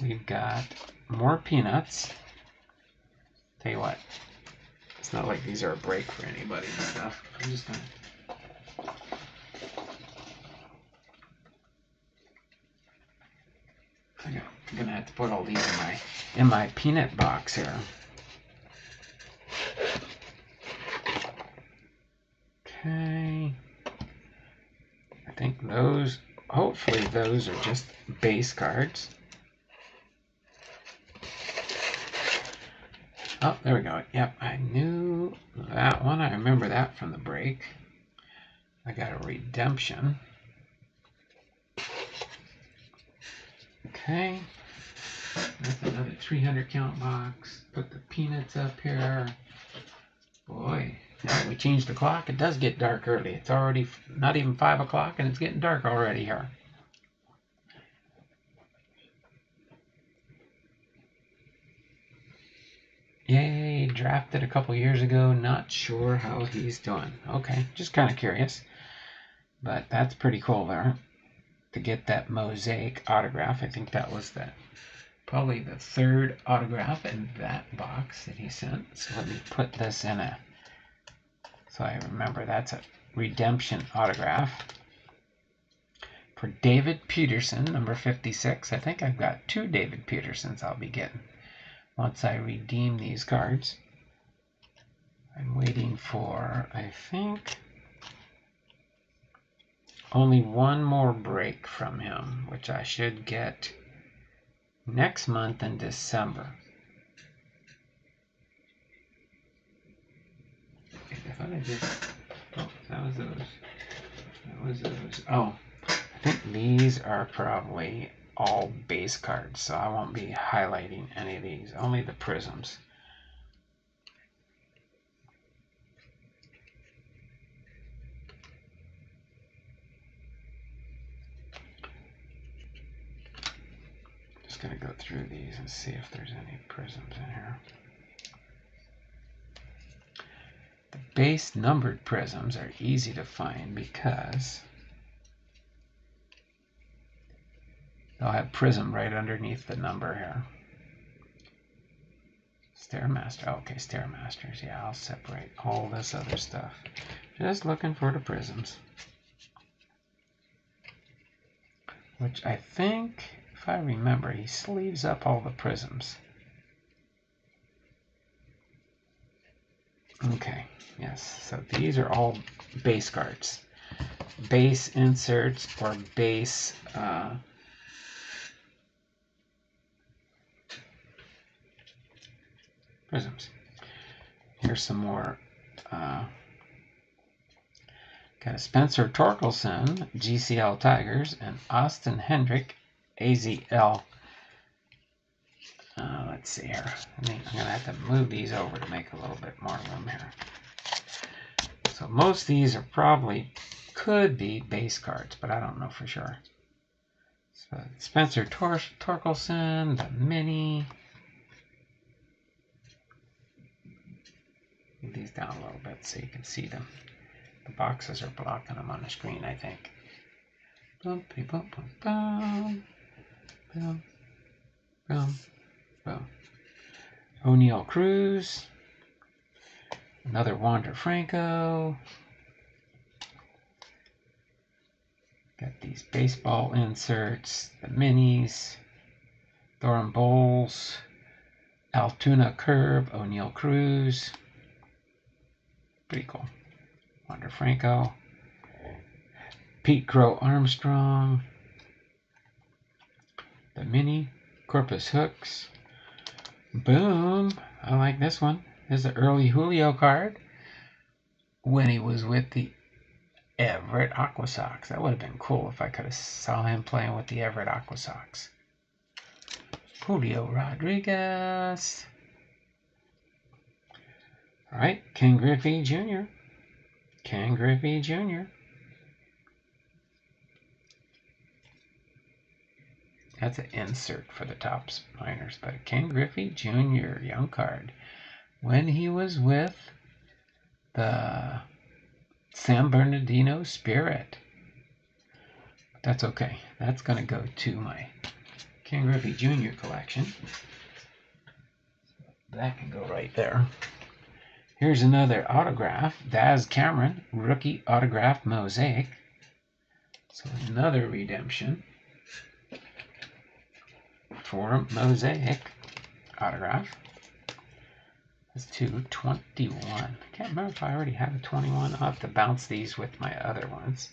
we've got more peanuts. Tell you what, it's not like these are a break for anybody and stuff. I'm just gonna I'm gonna have to put all these in my peanut box here. Okay. I think those, hopefully those are just base cards. Oh, there we go. Yep, I knew that one. I remember that from the break. I got a redemption. Okay. That's another 300 count box. Put the peanuts up here. Boy, now that we changed the clock, it does get dark early. It's already not even 5 o'clock and it's getting dark already here. Yay, drafted a couple years ago. Not sure how he's doing. Okay, just kind of curious. But that's pretty cool there. To get that Mosaic autograph. I think that was probably the third autograph in that box that he sent. So let me put this in so I remember that's a redemption autograph. For David Peterson, number 56. I think I've got 2 David Petersons I'll be getting once I redeem these cards. I'm waiting for, I think, only one more break from him, which I should get next month in December. I thought I did. Oh, that was those. That was those. Oh, I think these are probably all base cards, so I won't be highlighting any of these, only the PRIZMs. Just gonna go through these and see if there's any PRIZMs in here. The base numbered PRIZMs are easy to find because they'll have PRIZM right underneath the number here. Stairmaster. Okay, Stairmasters. Yeah, I'll separate all this other stuff. Just looking for the PRIZMs. Which I think, if I remember, he sleeves up all the PRIZMs. Yes, so these are all base cards. Base inserts or base prisms. Here's some more. Got a Spencer Torkelson, GCL Tigers, and Austin Hendrick, AZL. Let's see here. I'm going to have to move these over to make a little bit more room here. So most of these are probably, could be base cards, but I don't know for sure. So Spencer Torkelson, the mini. Move these down a little bit so you can see them. The boxes are blocking them on the screen, I think. Boom, boom, boom, boom, boom, boom, boom. O'Neal Cruz. Another Wander Franco. Got these baseball inserts, the minis. Thorin Bowles. Altoona Curve, O'Neal Cruz. Pretty cool. Wander Franco. Pete Crow Armstrong. The mini. Corpus Hooks. Boom. I like this one. This is an early Julio card when he was with the Everett Aqua Sox. That would have been cool if I could have saw him playing with the Everett Aqua Sox. Julio Rodriguez. All right, Ken Griffey Jr. Ken Griffey Jr. That's an insert for the Topps minors, but Ken Griffey Jr. young card when he was with the San Bernardino Spirit. But that's okay. That's going to go to my Ken Griffey Jr. collection. That can go right there. Here's another autograph. Daz Cameron, rookie autograph mosaic. So another redemption for mosaic autograph. That's 221. I can't remember if I already have a 21. I'll have to bounce these with my other ones.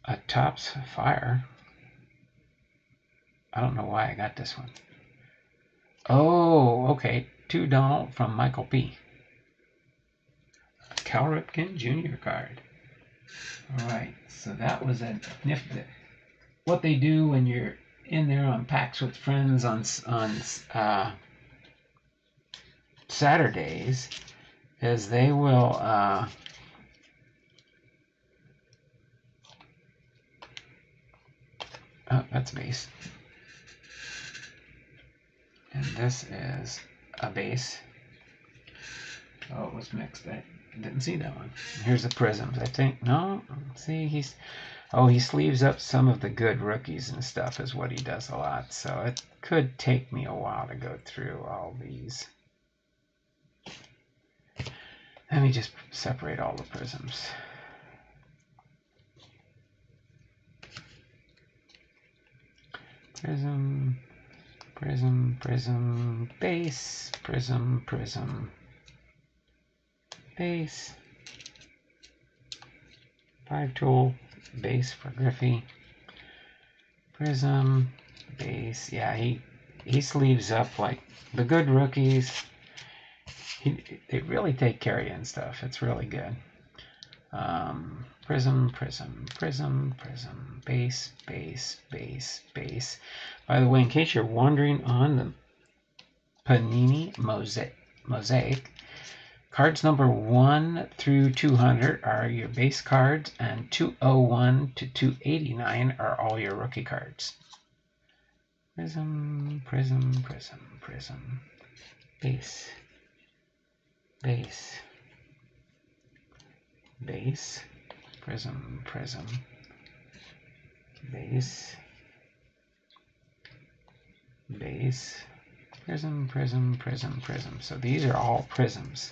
A Topps Fire. I don't know why I got this one. Oh, okay. 2 Donald from Michael P. A Cal Ripken Jr. card. All right, so that was a nifty. What they do when you're in there on Packs with Friends on Saturdays is they will oh, that's base. And this is a base. Oh, it was mixed. I didn't see that one. Here's the prisms. I think, no, see, he sleeves up some of the good rookies and stuff is what he does a lot. So it could take me a while to go through all these. Let me just separate all the prisms. Prism, prism, prism, base, prism, prism, base. 5-tool, base for Griffey. Prism, base. Yeah, he sleeves up like the good rookies. They really take care of you and stuff. It's really good. Prism, prism, prism, prism, base, base, base, base. By the way, in case you're wondering on the Panini Mosaic, cards number 1 through 200 are your base cards, and 201 to 289 are all your rookie cards. Prism, prism, prism, prism, base, base, base, prism, prism, base, base, prism, prism, prism, prism. So these are all prisms.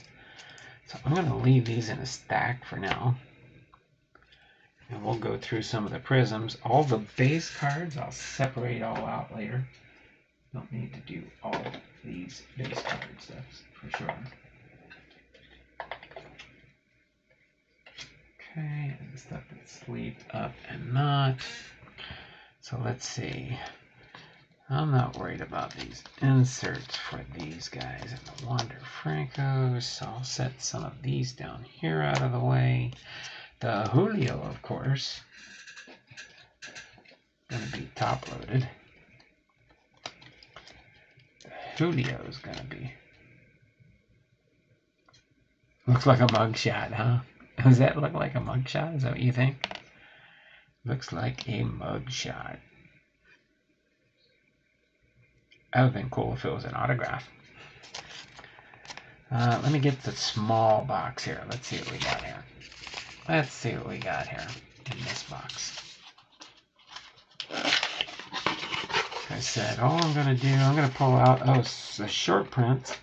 So I'm going to leave these in a stack for now. And we'll go through some of the prisms. All the base cards, I'll separate all out later. Don't need to do all these base cards, that's for sure. Okay, and stuff that's sleeved up and not. So let's see. I'm not worried about these inserts for these guys and the Wander Francos, so I'll set some of these down here out of the way. The Julio, of course, going to be top loaded. Julio is going to be. Looks like a mugshot, huh? Does that look like a mugshot? Is that what you think? Looks like a mugshot. That would have been cool if it was an autograph. Let me get the small box here. Let's see what we got here. Let's see what we got here in this box. Like I said, all I'm going to do, I'm going to pull out, the short print.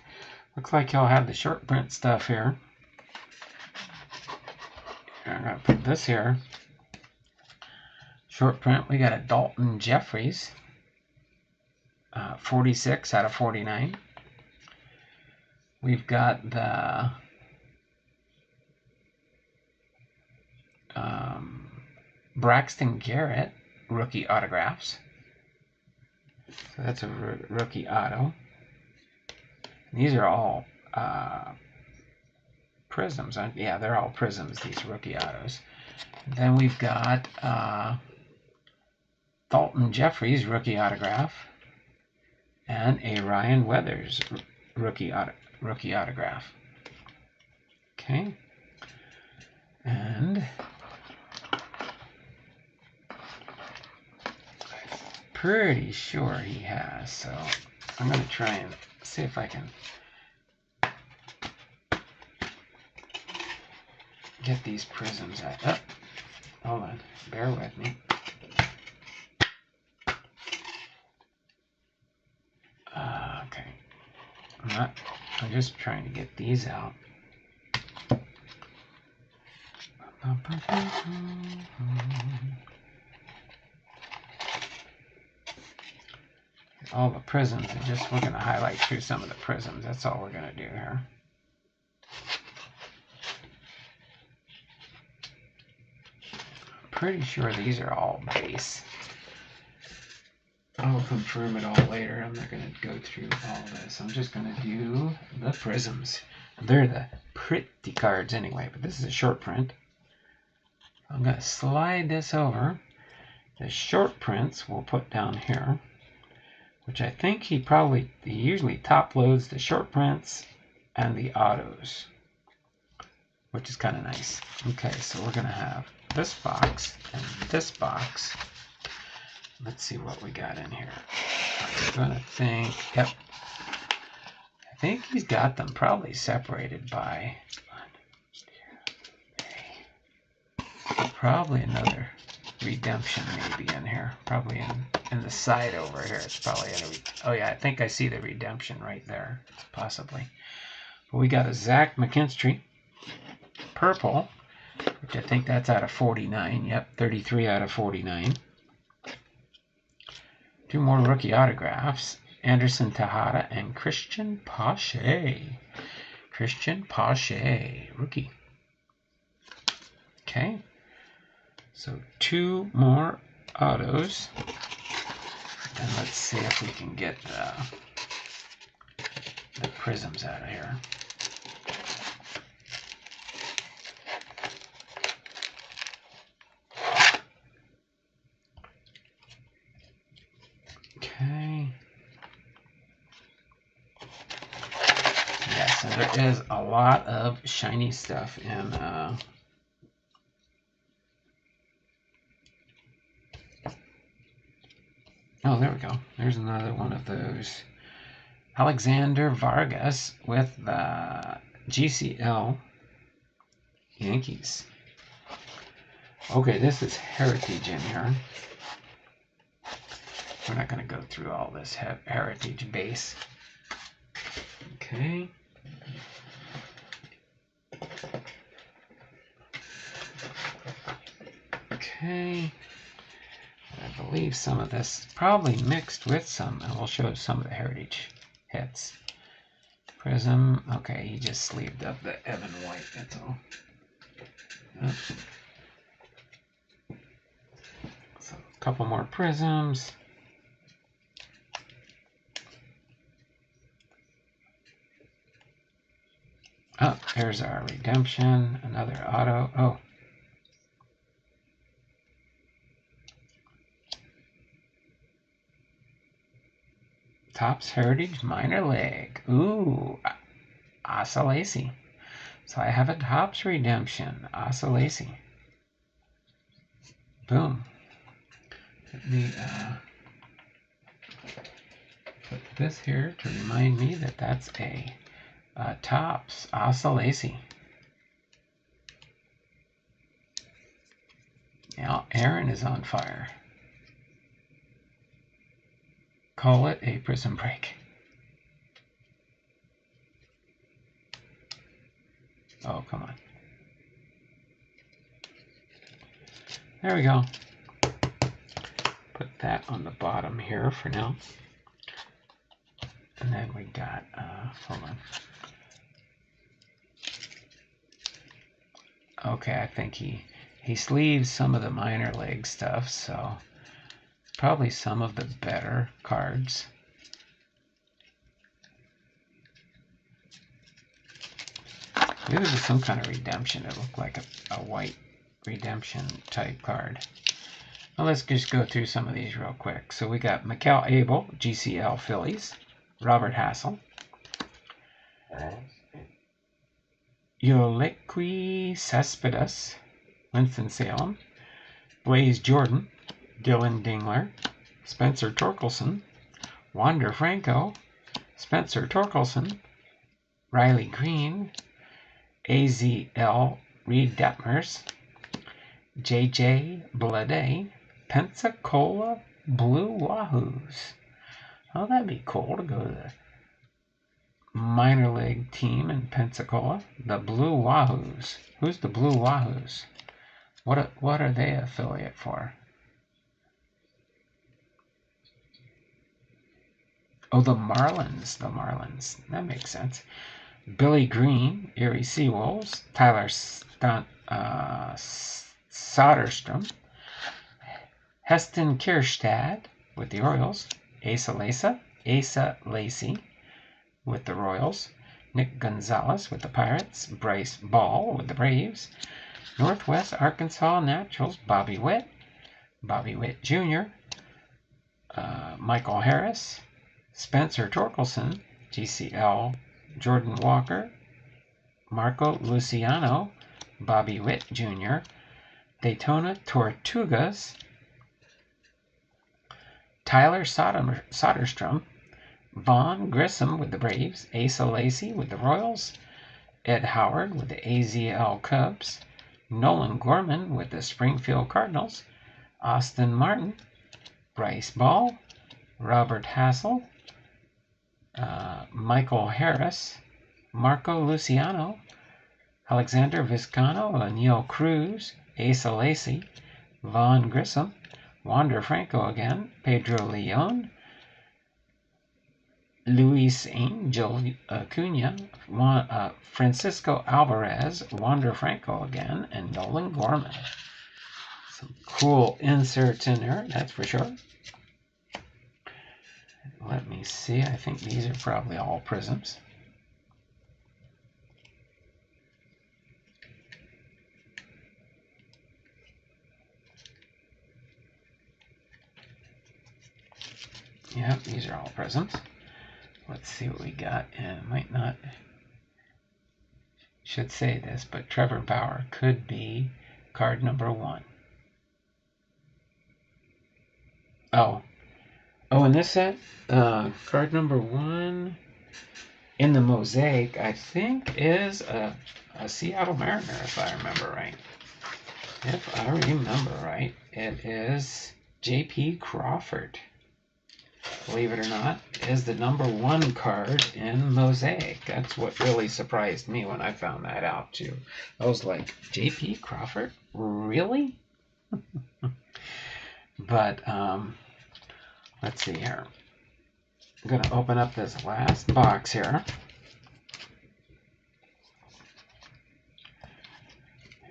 Looks like he'll have the short print stuff here. I'm going to put this here. Short print, we got a Dalton Jeffries. 46 out of 49. We've got the Braxton Garrett rookie autographs. So that's a rookie auto. These are all prisms. Yeah, they're all prisms, these rookie autos. Then we've got Dalton Jeffries rookie autograph. And a Ryan Weathers rookie autograph. Okay. And pretty sure he has. So I'm going to try and see if I can get these prisms out. Oh, hold on. Bear with me. Okay. I'm just trying to get these out. All the prisms, we're going to highlight through some of the prisms. That's all we're going to do here. I'm pretty sure these are all base. I'll confirm it all later. I'm not going to go through all this. I'm just going to do the prisms. They're the pretty cards anyway, but this is a short print. I'm going to slide this over. The short prints we'll put down here, which I think he usually top loads the short prints and the autos, which is kind of nice. Okay, so we're going to have this box and this box. Let's see what we got in here. I'm going to think, yep. I think he's got them probably separated by probably another redemption maybe in here. Probably in the side over here. It's probably oh yeah, I think I see the redemption right there, possibly. But we got a Zach McKinstry purple, which I think that's out of 49. Yep, 33 out of 49. Two more rookie autographs. Anderson Tejada and Christian Pache. Christian Pache, rookie. Okay. So two more autos. And let's see if we can get the prisms out of here. Okay. Yes, and there is a lot of shiny stuff in oh, there we go. There's another one of those. Alexander Vargas with the GCL Yankees. Okay, this is Heritage in here. We're not going to go through all this Heritage base. Okay. Okay. I believe some of this probably mixed with some, and we'll show some of the Heritage hits. PRIZM. Okay, he just sleeved up the Evan White, that's all. Oh, Couple more prisms. Oh, there's our redemption. Another auto. Oh. Topps Heritage Minor League. Ooh, Asa Lacy. So I have a Topps redemption. Asa Lacy. Boom. Let me put this here to remind me that that's a Topps Asa Lacy. Now Aaron is on fire. Call it a PRIZM break. Oh, come on. There we go. Put that on the bottom here for now. And then we got, hold on. Okay, I think he sleeves some of the minor league stuff, so probably some of the better cards. Maybe this is some kind of redemption. It looked like a white redemption type card. Well, let's just go through some of these real quick. So we got Mikel Abel, GCL Phillies, Robert Hassel, Yolequi Cespedes, Winston-Salem, Blaze Jordan, Dylan Dingler, Spencer Torkelson, Wander Franco, Spencer Torkelson, Riley Green, AZL Reed Detmers, JJ Blade, Pensacola Blue Wahoos. Oh, that'd be cool to go to the minor league team in Pensacola. The Blue Wahoos. Who's the Blue Wahoos? What are they affiliate for? Oh, the Marlins. The Marlins. That makes sense. Billy Green, Erie Seawolves. Tyler Soderstrom. Heston Kierstad with the Orioles. Asa Lacy with the Royals. Nick Gonzalez with the Pirates. Bryce Ball with the Braves. Northwest Arkansas Naturals, Bobby Witt Jr., Michael Harris, Spencer Torkelson, GCL, Jordan Walker, Marco Luciano, Bobby Witt Jr., Daytona Tortugas, Tyler Soderstrom, Vaughn Grissom with the Braves, Asa Lacy with the Royals, Ed Howard with the AZL Cubs, Nolan Gorman with the Springfield Cardinals, Austin Martin, Bryce Ball, Robert Hassel, Michael Harris, Marco Luciano, Alexander Vizcano, Neil Cruz, Asa Lacy, Vaughn Grissom, Wander Franco again, Pedro Leon, Luis Angel Acuna, Francisco Alvarez, Wander Franco again, and Nolan Gorman. Some cool inserts in there, that's for sure. Let me see. I think these are probably all prisms. Yep, these are all prisms. Let's see what we got. And it might not, should say this, but Trevor Bauer could be card number 1. Oh, in this set, card number 1 in the Mosaic, I think, is a Seattle Mariner, if I remember right. If I remember right, it is J.P. Crawford. Believe it or not, is the number 1 card in Mosaic. That's what really surprised me when I found that out, too. I was like, J.P. Crawford? Really? But, let's see here. I'm going to open up this last box here.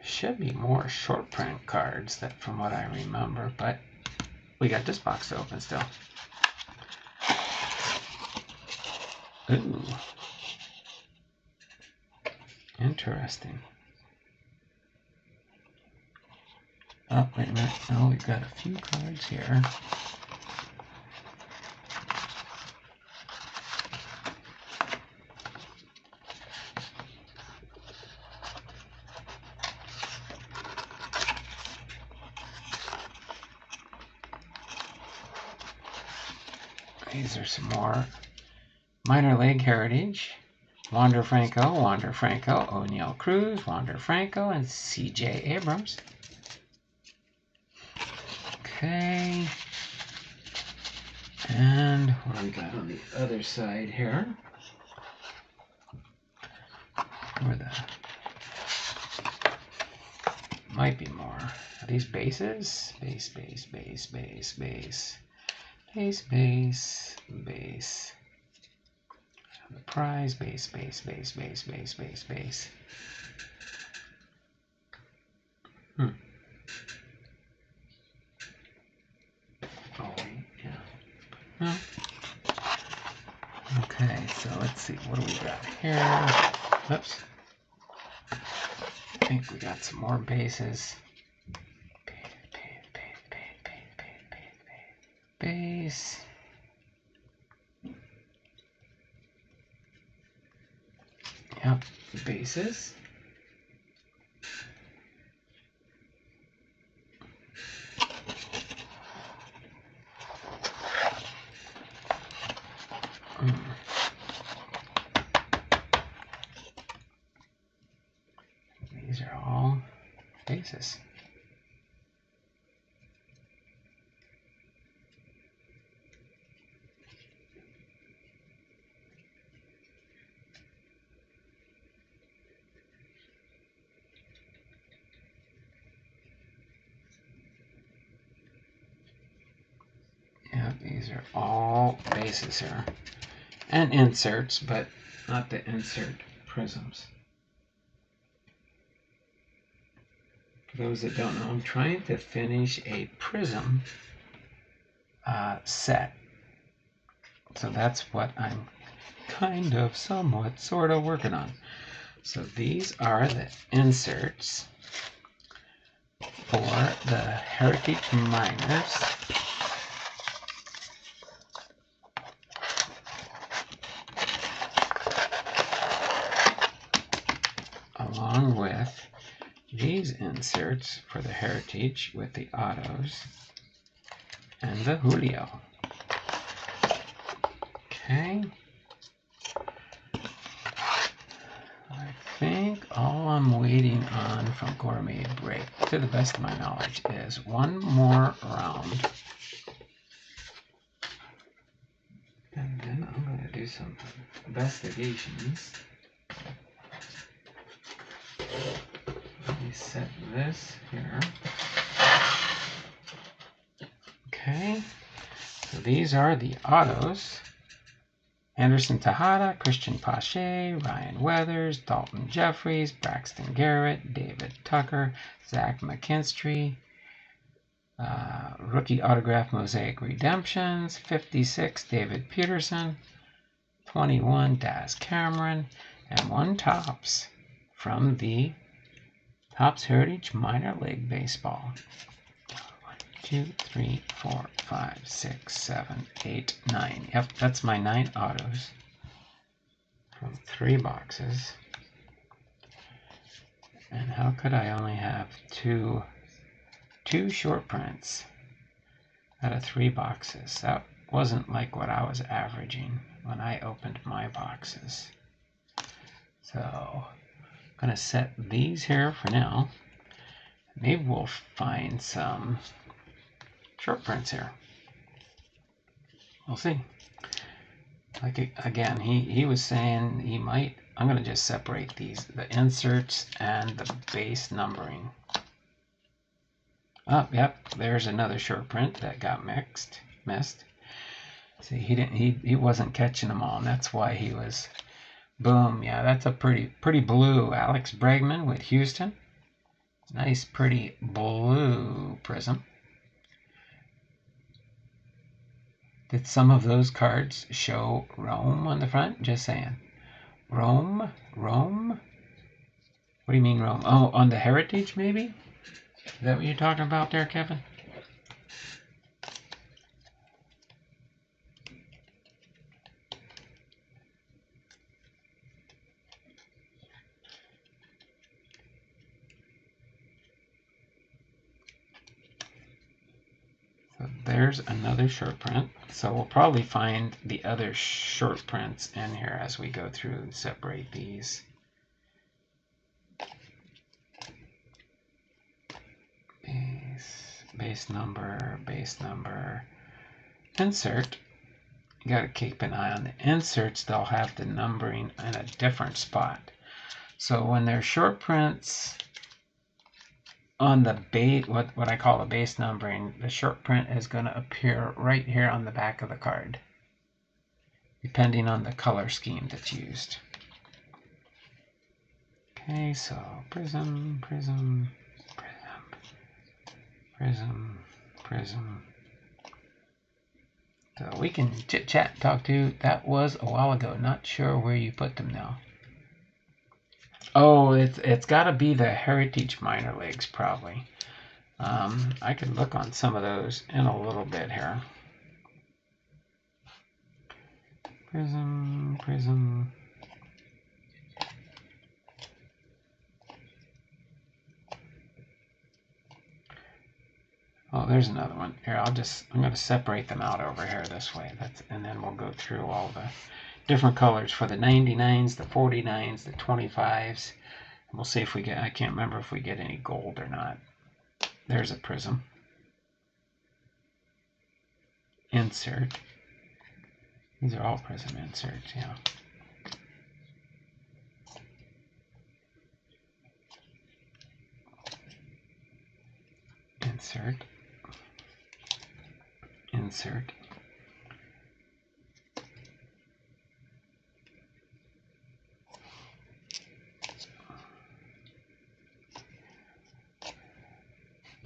Should be more short print cards that, from what I remember, but we got this box to open still. Ooh. Interesting. Oh, wait a minute. Oh, we've got a few cards here. These are some more minor league heritage. Wander Franco, O'Neal Cruz, Wander Franco, and C.J. Abrams. Okay. And what do we got on the other side here? Where the might be more. Are these bases? Base. The prize base. Oh, yeah. No. Okay, so let's see. What do we got here? Oops. I think we got some more bases. Base. Yep, bases. These are all bases. Yeah, these are all bases here. And inserts, but not the insert prisms. For those that don't know, I'm trying to finish a prism set. So that's what I'm kind of, somewhat, sort of working on. So these are the inserts for the Heritage Minors. Along with these inserts for the Heritage with the autos and the Julio. Okay. I think all I'm waiting on from Gore Made Breaks, to the best of my knowledge, is one more round. And then I'm going to do some investigations. Let me set this here. Okay. So these are the autos. Anderson Tejada, Christian Pache, Ryan Weathers, Dalton Jeffries, Braxton Garrett, David Tucker, Zach McKinstry, rookie autograph Mosaic Redemptions, 56 David Peterson, 21 Daz Cameron, and one Topps from the Topps Heritage Minor League Baseball. 2, 3, 4, 5, 6, 7, 8, 9. Yep, that's my 9 autos from 3 boxes. And how could I only have two short prints out of 3 boxes? That wasn't like what I was averaging when I opened my boxes. So I'm going to set these here for now. Maybe we'll find some short prints here. We'll see. Like, again, he was saying he might. I'm going to just separate these, the inserts and the base numbering. Oh, yep, there's another short print that got missed. See, he wasn't catching them all, and that's why he was. Boom, yeah, that's a pretty blue Alex Bregman with Houston. Nice, pretty blue prism. Did some of those cards show Rome on the front? Just saying. Rome? Rome? What do you mean Rome? Oh, on the Heritage maybe? Is that what you're talking about there, Kevin? So there's another short print. So we'll probably find the other short prints in here as we go through and separate these. Base number, insert. You got to keep an eye on the inserts. They'll have the numbering in a different spot. So when they're short prints on the base, what I call the base numbering, the short print is going to appear right here on the back of the card, depending on the color scheme that's used. Okay, so prism, prism, prism, prism, prism. So we can chit chat, talk to. That was a while ago. Not sure where you put them now. Oh, it's got to be the Heritage minor leagues probably. I could look on some of those in a little bit here. Prism, prism. Oh, there's another one. Here, I'm going to separate them out over here this way. And then we'll go through all the different colors for the 99s, the 49s, the 25s. We'll see if we get, I can't remember if we get any gold or not. There's a prism. Insert. These are all prism inserts, yeah. Insert. Insert.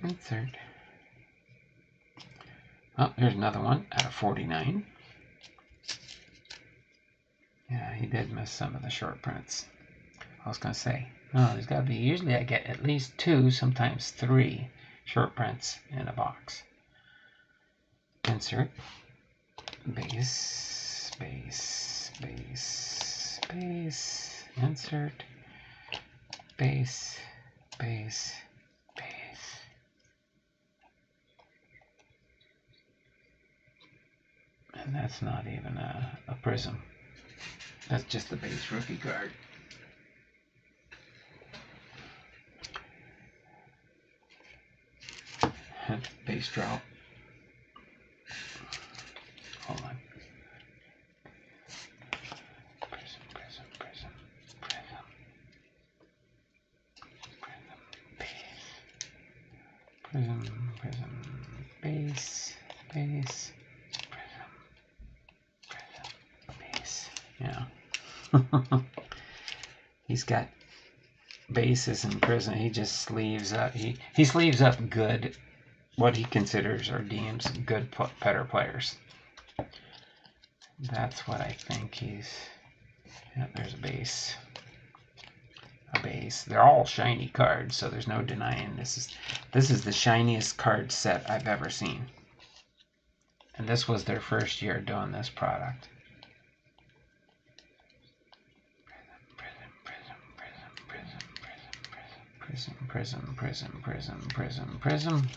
Insert. Oh, here's another one out of 49. Yeah, he did miss some of the short prints. I was going to say, oh, there's got to be, usually I get at least 2, sometimes 3 short prints in a box. Insert. Base, base, base, base. Insert. Base, base, base. And that's not even a prism. That's just the base rookie card. Base drop. Hold on. Prism, prism, prism, prism. Prism, base. Prism, prism, base, base. Base. Yeah. He's got bases and prism. He just sleeves up. He sleeves up good, what he considers or deems good better players. That's what I think he's. Yeah, there's a base. A base. They're all shiny cards, so there's no denying this is the shiniest card set I've ever seen. And this was their first year doing this product. Prism, prism, prism, prism, prism, prism.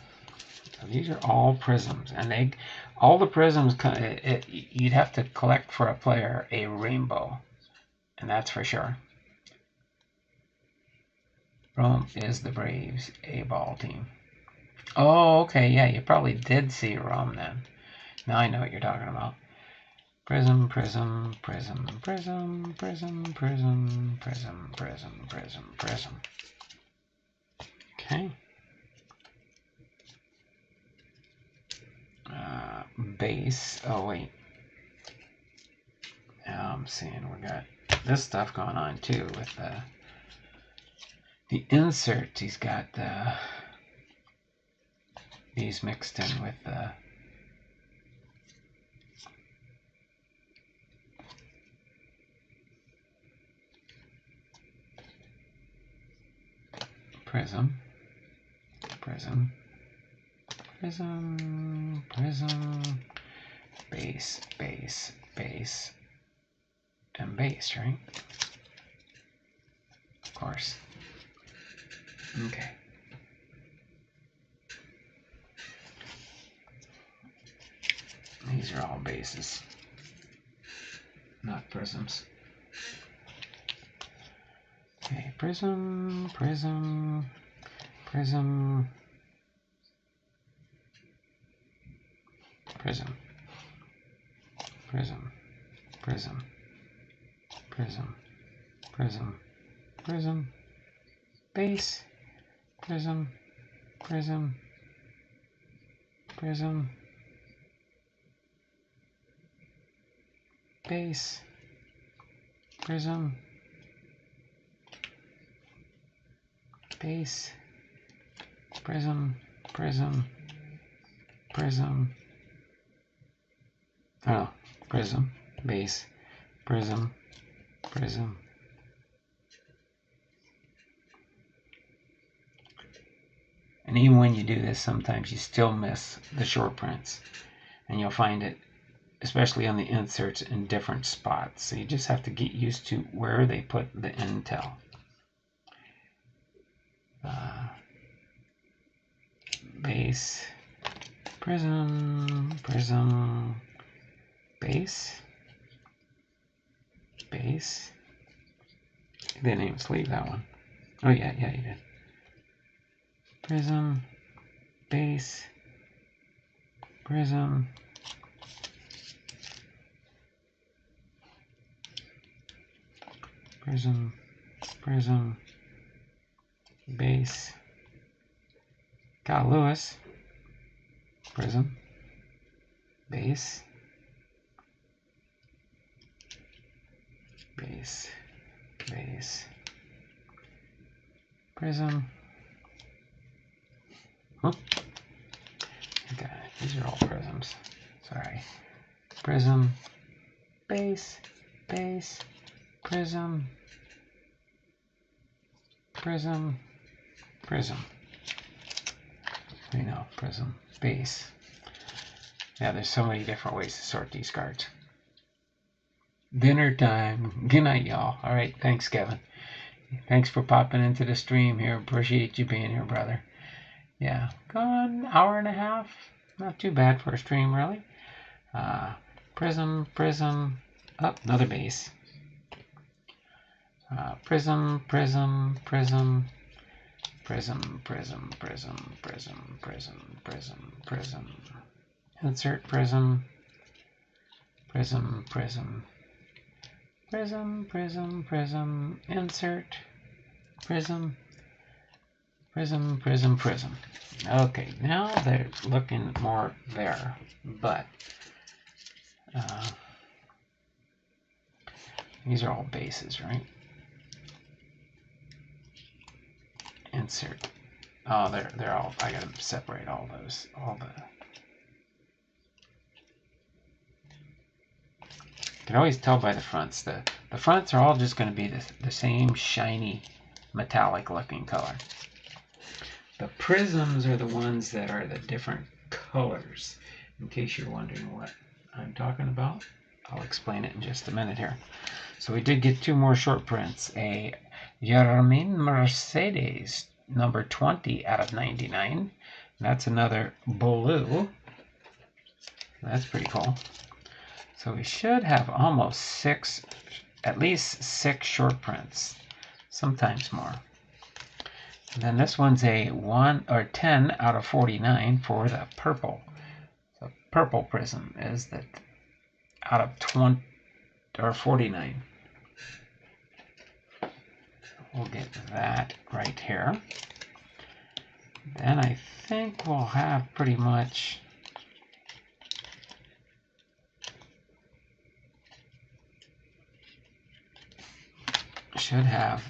So these are all prisms, and all the prisms. You'd have to collect for a player a rainbow, and that's for sure. Rome is the Braves A-ball team. Oh, okay, yeah, you probably did see Rome then. Now I know what you're talking about. Prism, prism, prism, prism, prism, prism, prism, prism, prism, prism. Okay. Base. Oh, wait. Now I'm seeing we got this stuff going on too with the inserts. He's got these mixed in with the prism, prism, prism, prism, base, base, base, and base, right? Of course. Okay. These are all bases, not prisms. Okay, prism, prism, prism, prism, prism, prism, prism, prism, prism, base, prism, prism, prism, base, prism, base, prism, prism, prism, oh, prism, base, prism, prism. And even when you do this, sometimes you still miss the short prints. And you'll find it, especially on the inserts, in different spots. So you just have to get used to where they put the intel. Base, prism, prism, base, base. You didn't even sleeve that one. Oh yeah, you did. Prism, base, prism, prism, prism, base, Kyle Lewis, prism, base, base, base, prism. Okay, these are all prisms. Sorry. Prism, base, base, prism, prism, prism. You know, prism, base. Yeah, there's so many different ways to sort these cards. Dinner time. Good night, y'all. All right, thanks, Kevin. Thanks for popping into the stream here. Appreciate you being here, brother. Yeah, gone hour and a half. Not too bad for a stream, really. Prism, prism. Oh, another base. Prism, prism, prism, prism, prism, prism, prism, prism, prism, prism. Insert prism, prism, prism, prism, prism, prism. Insert prism, prism, prism, prism. Okay, now they're looking more there, but these are all bases, right? Insert. Oh, they're all. I gotta separate all those. All the. You can always tell by the fronts. The fronts are all just going to be the same shiny, metallic-looking color. The prisms are the ones that are the different colors. In case you're wondering what I'm talking about, I'll explain it in just a minute here. So we did get two more short prints. A Yermin Mercedes, number 20 out of 99. That's another blue. That's pretty cool. So we should have almost at least six short prints, sometimes more. And then this one's a 10 out of 49 for the purple. The purple prism is that out of 20 or 49. We'll get that right here. Then I think we'll have pretty much should have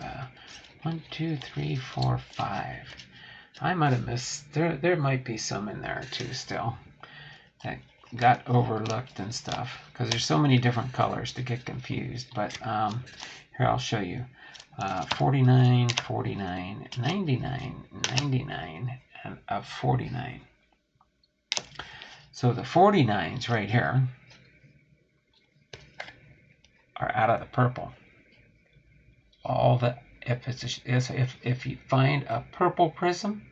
1, 2, 3, 4, 5. I might have missed. There might be some in there too still. That got overlooked and stuff because there's so many different colors to get confused. But here, I'll show you. 49, 49, 99, 99, and a 49. So the 49s right here are out of the purple. All the if you find a purple prism,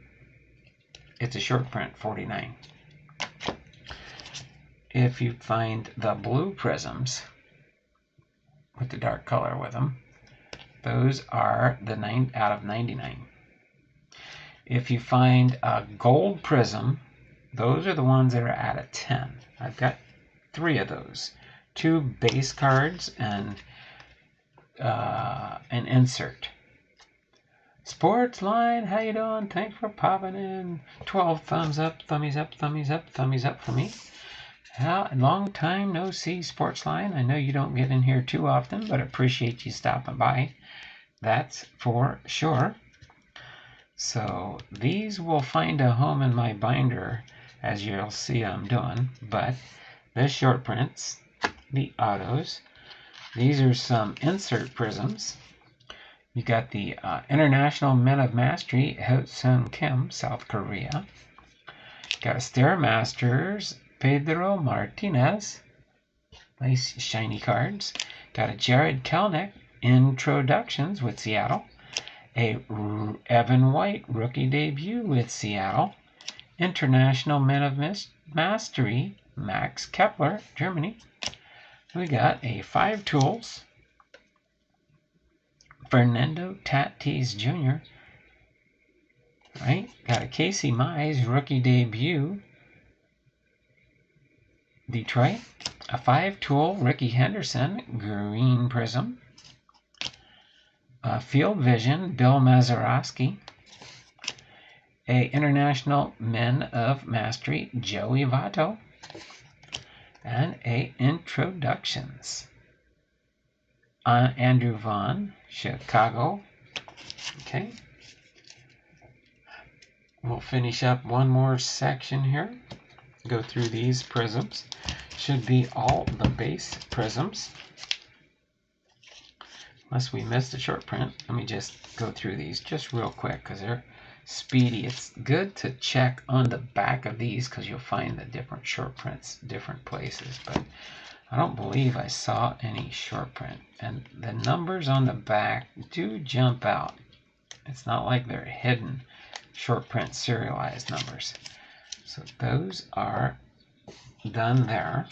it's a short print 49. If you find the blue prisms with the dark color with them, those are the 9 out of 99. If you find a gold prism, those are the ones that are out of 10. I've got 3 of those. 2 base cards and an insert. Sports Line, how you doing? Thanks for popping in. 12 thumbs up, thummies up, thummies up, thummies up for me. Long time no see, Sports Line. I know you don't get in here too often, but appreciate you stopping by. That's for sure. So these will find a home in my binder, as you'll see I'm doing. But the short prints, the autos, these are some insert prisms. You got the International Men of Mastery, Ho-Sun Kim, South Korea. Got a Stairmasters, Pedro Martinez. Nice shiny cards. Got a Jared Kelenic, Introductions with Seattle. A Evan White, Rookie Debut with Seattle. International Men of Mastery, Max Kepler, Germany. We got a 5 Tools. Fernando Tatis Jr. Right? Got a Casey Mize, Rookie Debut, Detroit. A 5 Tool, Ricky Henderson, Green Prism. A Field Vision, Bill Mazeroski. A International Men of Mastery, Joey Votto. And a Introductions. Andrew Vaughn, Chicago. Okay. We'll finish up one more section here. Go through these prisms. Should be all the base prisms. Unless we missed a short print. Let me just go through these just real quick because they're speedy. It's good to check on the back of these because you'll find the different short prints different places. But I don't believe I saw any short print. And the numbers on the back do jump out. It's not like they're hidden short print serialized numbers. So those are done there.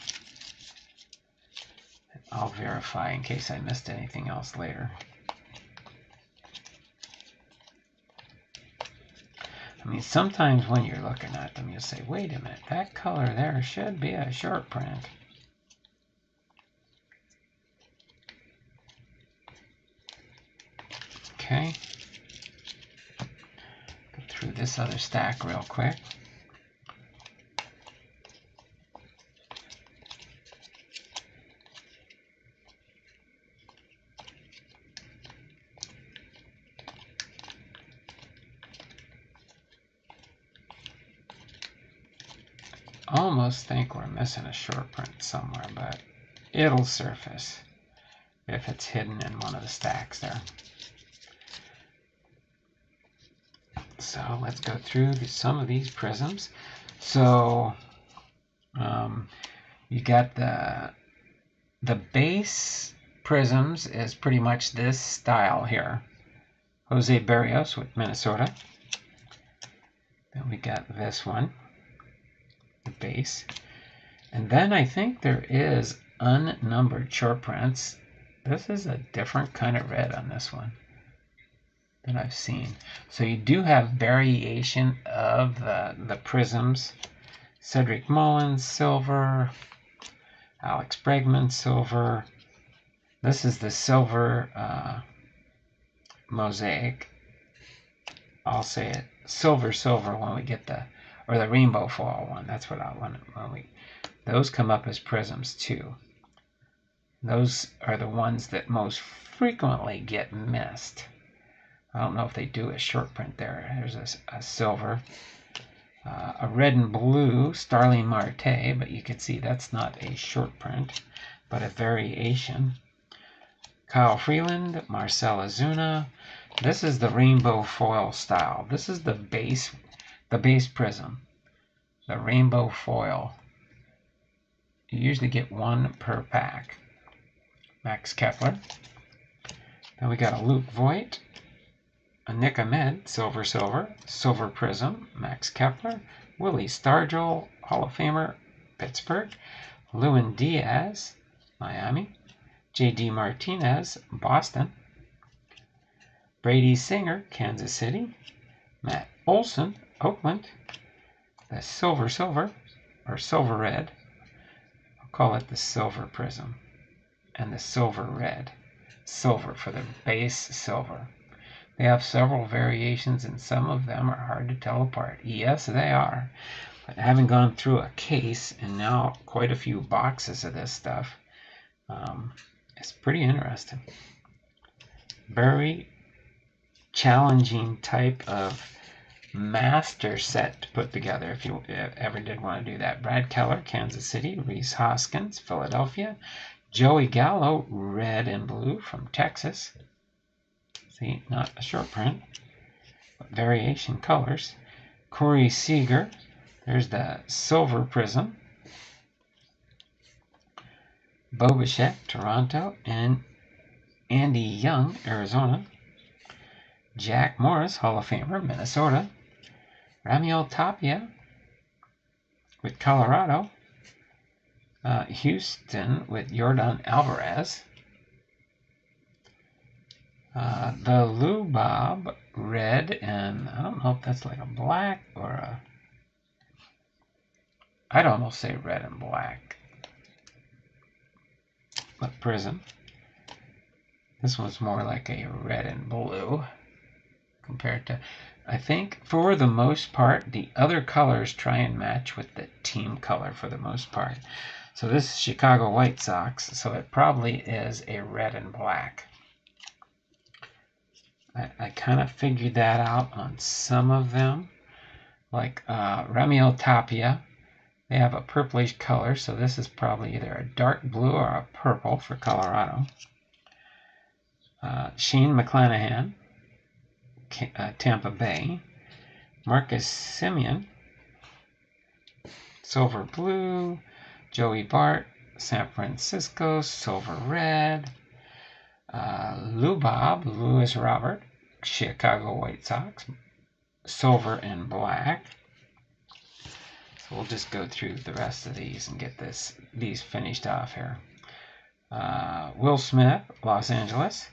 I'll verify in case I missed anything else later. I mean, sometimes when you're looking at them, you'll say, wait a minute, that color there should be a short print. Okay. Go through this other stack real quick. Almost think we're missing a short print somewhere, but it'll surface if it's hidden in one of the stacks there. So let's go through some of these prisms. So you got the base prisms is pretty much this style here. Jose Barrios with Minnesota. Then we got this one, the base. And then I think there is unnumbered short prints. This is a different kind of red on this one that I've seen. So you do have variation of the prisms. Cedric Mullins, silver. Alex Bregman, silver. This is the silver mosaic. I'll say it silver when we get the rainbow fall one. That's what I want when we. Those come up as prisms too. Those are the ones that most frequently get missed. I don't know if they do a short print there. There's a silver. A red and blue Starling Marte, but you can see that's not a short print, but a variation. Kyle Freeland, Marcel Ozuna. This is the rainbow foil style. This is the base prism, the rainbow foil. You usually get one per pack. Max Kepler. Then we got a Luke Voigt, a Nick Ahmed, silver prism, Max Kepler, Willie Stargell, Hall of Famer, Pittsburgh, Lewin Diaz, Miami, J.D. Martinez, Boston, Brady Singer, Kansas City, Matt Olson, Oakland, the silver or silver red, I'll call it the silver prism, and the silver red, silver for the base silver. They have several variations, and some of them are hard to tell apart. Yes, they are. But having gone through a case and now quite a few boxes of this stuff, it's pretty interesting. Very challenging type of master set to put together if you ever did want to do that. Brad Keller, Kansas City, Rhys Hoskins, Philadelphia, Joey Gallo, red and blue from Texas. See, not a short print, but variation colors. Corey Seager, there's the silver prism. Bo Bichette, Toronto, and Andy Young, Arizona. Jack Morris, Hall of Famer, Minnesota. Raimel Tapia with Colorado. Houston with Yordan Alvarez. The Lou Bob red, and I don't know if that's like a black or a... I'd almost say red and black. But prism. This one's more like a red and blue compared to... I think for the most part, the other colors try and match with the team color for the most part. So this is Chicago White Sox, so it probably is a red and black. I kind of figured that out on some of them. Like Raimel Tapia, they have a purplish color, so this is probably either a dark blue or a purple for Colorado. Shane McClanahan, Tampa Bay. Marcus Semien, silver blue. Joey Bart, San Francisco, silver red. Lou Bob, Lewis Robert, Chicago White Sox, silver and black. So we'll just go through the rest of these and get these finished off here. Will Smith, Los Angeles.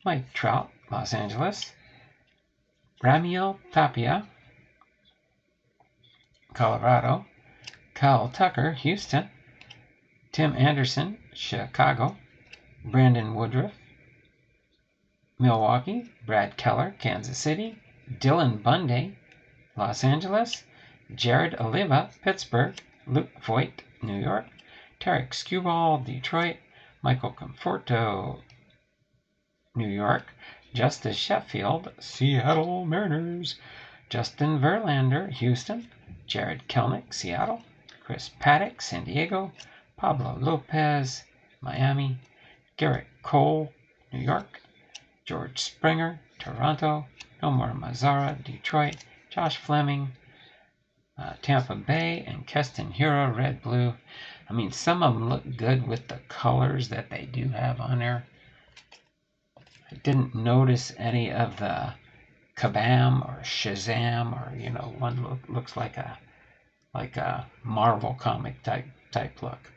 Mike Trout, Los Angeles. Raimel Tapia, Colorado. Kyle Tucker, Houston. Tim Anderson, Chicago. Brandon Woodruff, Milwaukee. Brad Keller, Kansas City. Dylan Bundy, Los Angeles. Jared Oliva, Pittsburgh. Luke Voigt, New York. Tarek Skubal, Detroit. Michael Conforto, New York. Justice Sheffield, Seattle Mariners. Justin Verlander, Houston. Jared Kelnick, Seattle. Chris Paddock, San Diego. Pablo Lopez, Miami. Garrett Cole, New York. George Springer, Toronto. Nomar Mazara, Detroit. Josh Fleming, Tampa Bay. And Keston Hiura, red, blue. I mean, some of them look good with the colors that they do have on there. I didn't notice any of the Kabam or Shazam, or one looks like a Marvel comic type look.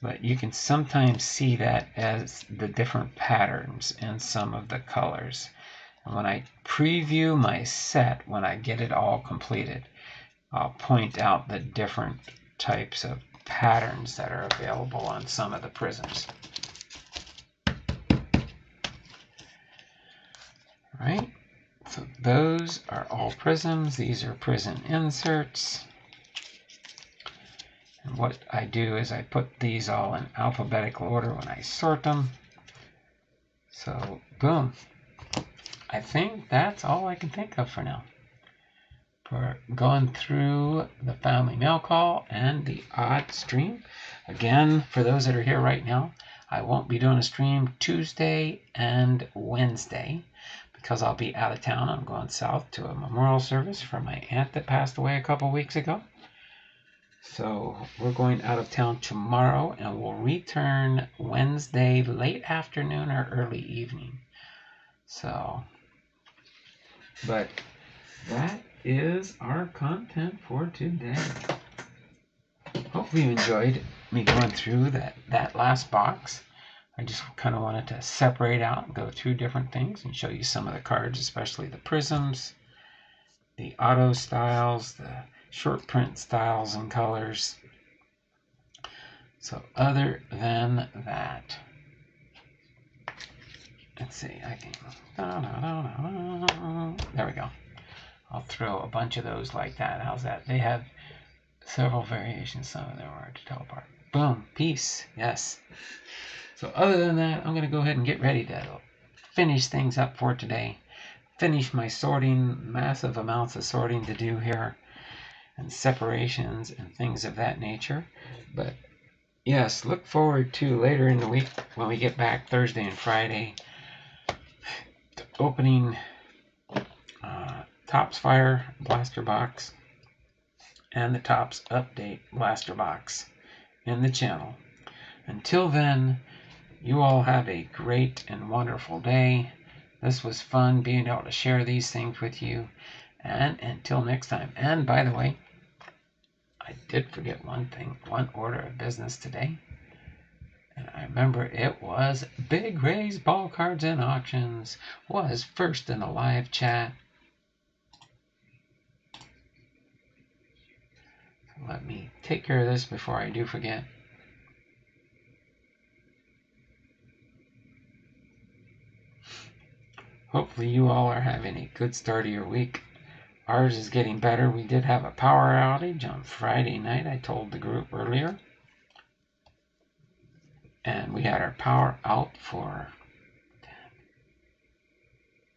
But you can sometimes see that as the different patterns in some of the colors. And when I preview my set, when I get it all completed, I'll point out the different types of patterns that are available on some of the prisms. Right? So those are all prisms. These are prism inserts. And what I do is I put these all in alphabetical order when I sort them. So, boom. I think that's all I can think of for now. for going through the family mail call and the odd stream. Again, for those that are here right now, I won't be doing a stream Tuesday and Wednesday because I'll be out of town. I'm going south to a memorial service for my aunt that passed away a couple weeks ago. So we're going out of town tomorrow, and we'll return Wednesday late afternoon or early evening. So, but that is our content for today. Hopefully you enjoyed me going through that last box. I just kind of wanted to separate out and go through different things and show you some of the cards, especially the prisms, the auto styles, the short print styles and colors. So other than that, let's see, I can, there we go. I'll throw a bunch of those like that. How's that? They have several variations. Some of them are hard to tell apart. Boom, peace, yes. So other than that, I'm going to go ahead and get ready to finish things up for today. Finish my sorting, massive amounts of sorting to do here, and separations and things of that nature. But yes, look forward to later in the week when we get back Thursday and Friday to opening Topps Fire Blaster Box and the Topps Update Blaster Box in the channel. Until then, you all have a great and wonderful day. This was fun being able to share these things with you. And until next time. And by the way, I did forget one thing, one order of business today. And I remember it was Big Ray's Ball Cards and Auctions was first in the live chat. So let me take care of this before I do forget. Hopefully you all are having a good start of your week. Ours is getting better. We did have a power outage on Friday night, I told the group earlier. And we had our power out for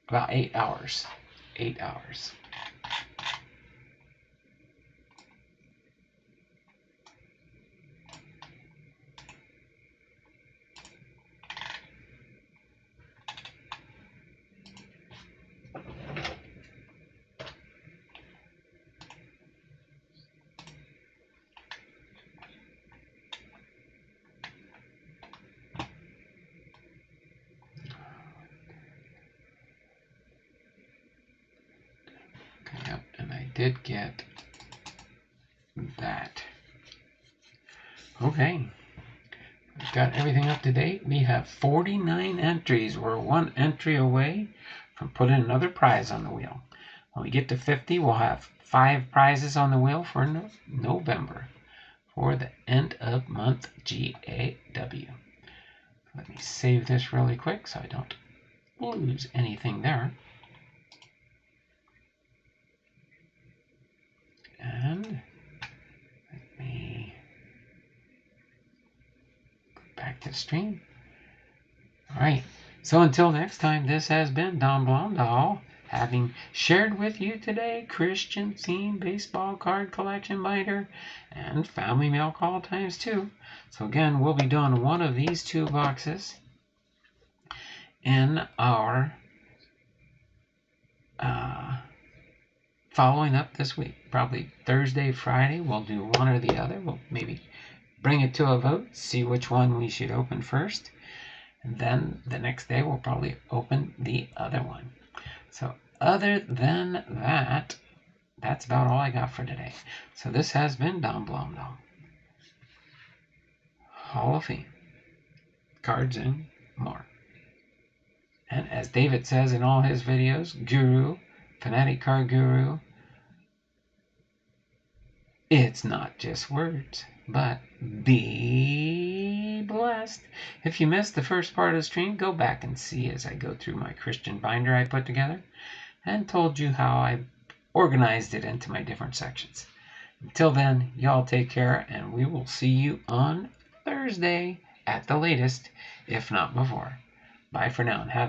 about 8 hours. 8 hours. Yep, and I did get that. Okay, we've got everything up to date. We have 49 entries. We're one entry away from putting another prize on the wheel. When we get to 50, we'll have 5 prizes on the wheel for November for the end of month GAW. Let me save this really quick so I don't lose anything there. And let me go back to the stream. All right. So until next time, this has been Don Blondal, having shared with you today Christian theme baseball card collection binder and family mail call times 2. So again, we'll be doing one of these 2 boxes in our following up this week. Probably Thursday, Friday, we'll do one or the other. We'll maybe bring it to a vote, see which one we should open first. And then the next day, we'll probably open the other one. So other than that, that's about all I got for today. So this has been Don Blondal, Hall of Fame, cards and more. And as David says in all his videos, Guru, Fanatic Card Guru, it's not just words, but be blessed. If you missed the first part of the stream, go back and see as I go through my Christian binder I put together and told you how I organized it into my different sections. Until then, y'all take care, and we will see you on Thursday at the latest, if not before. Bye for now, and have a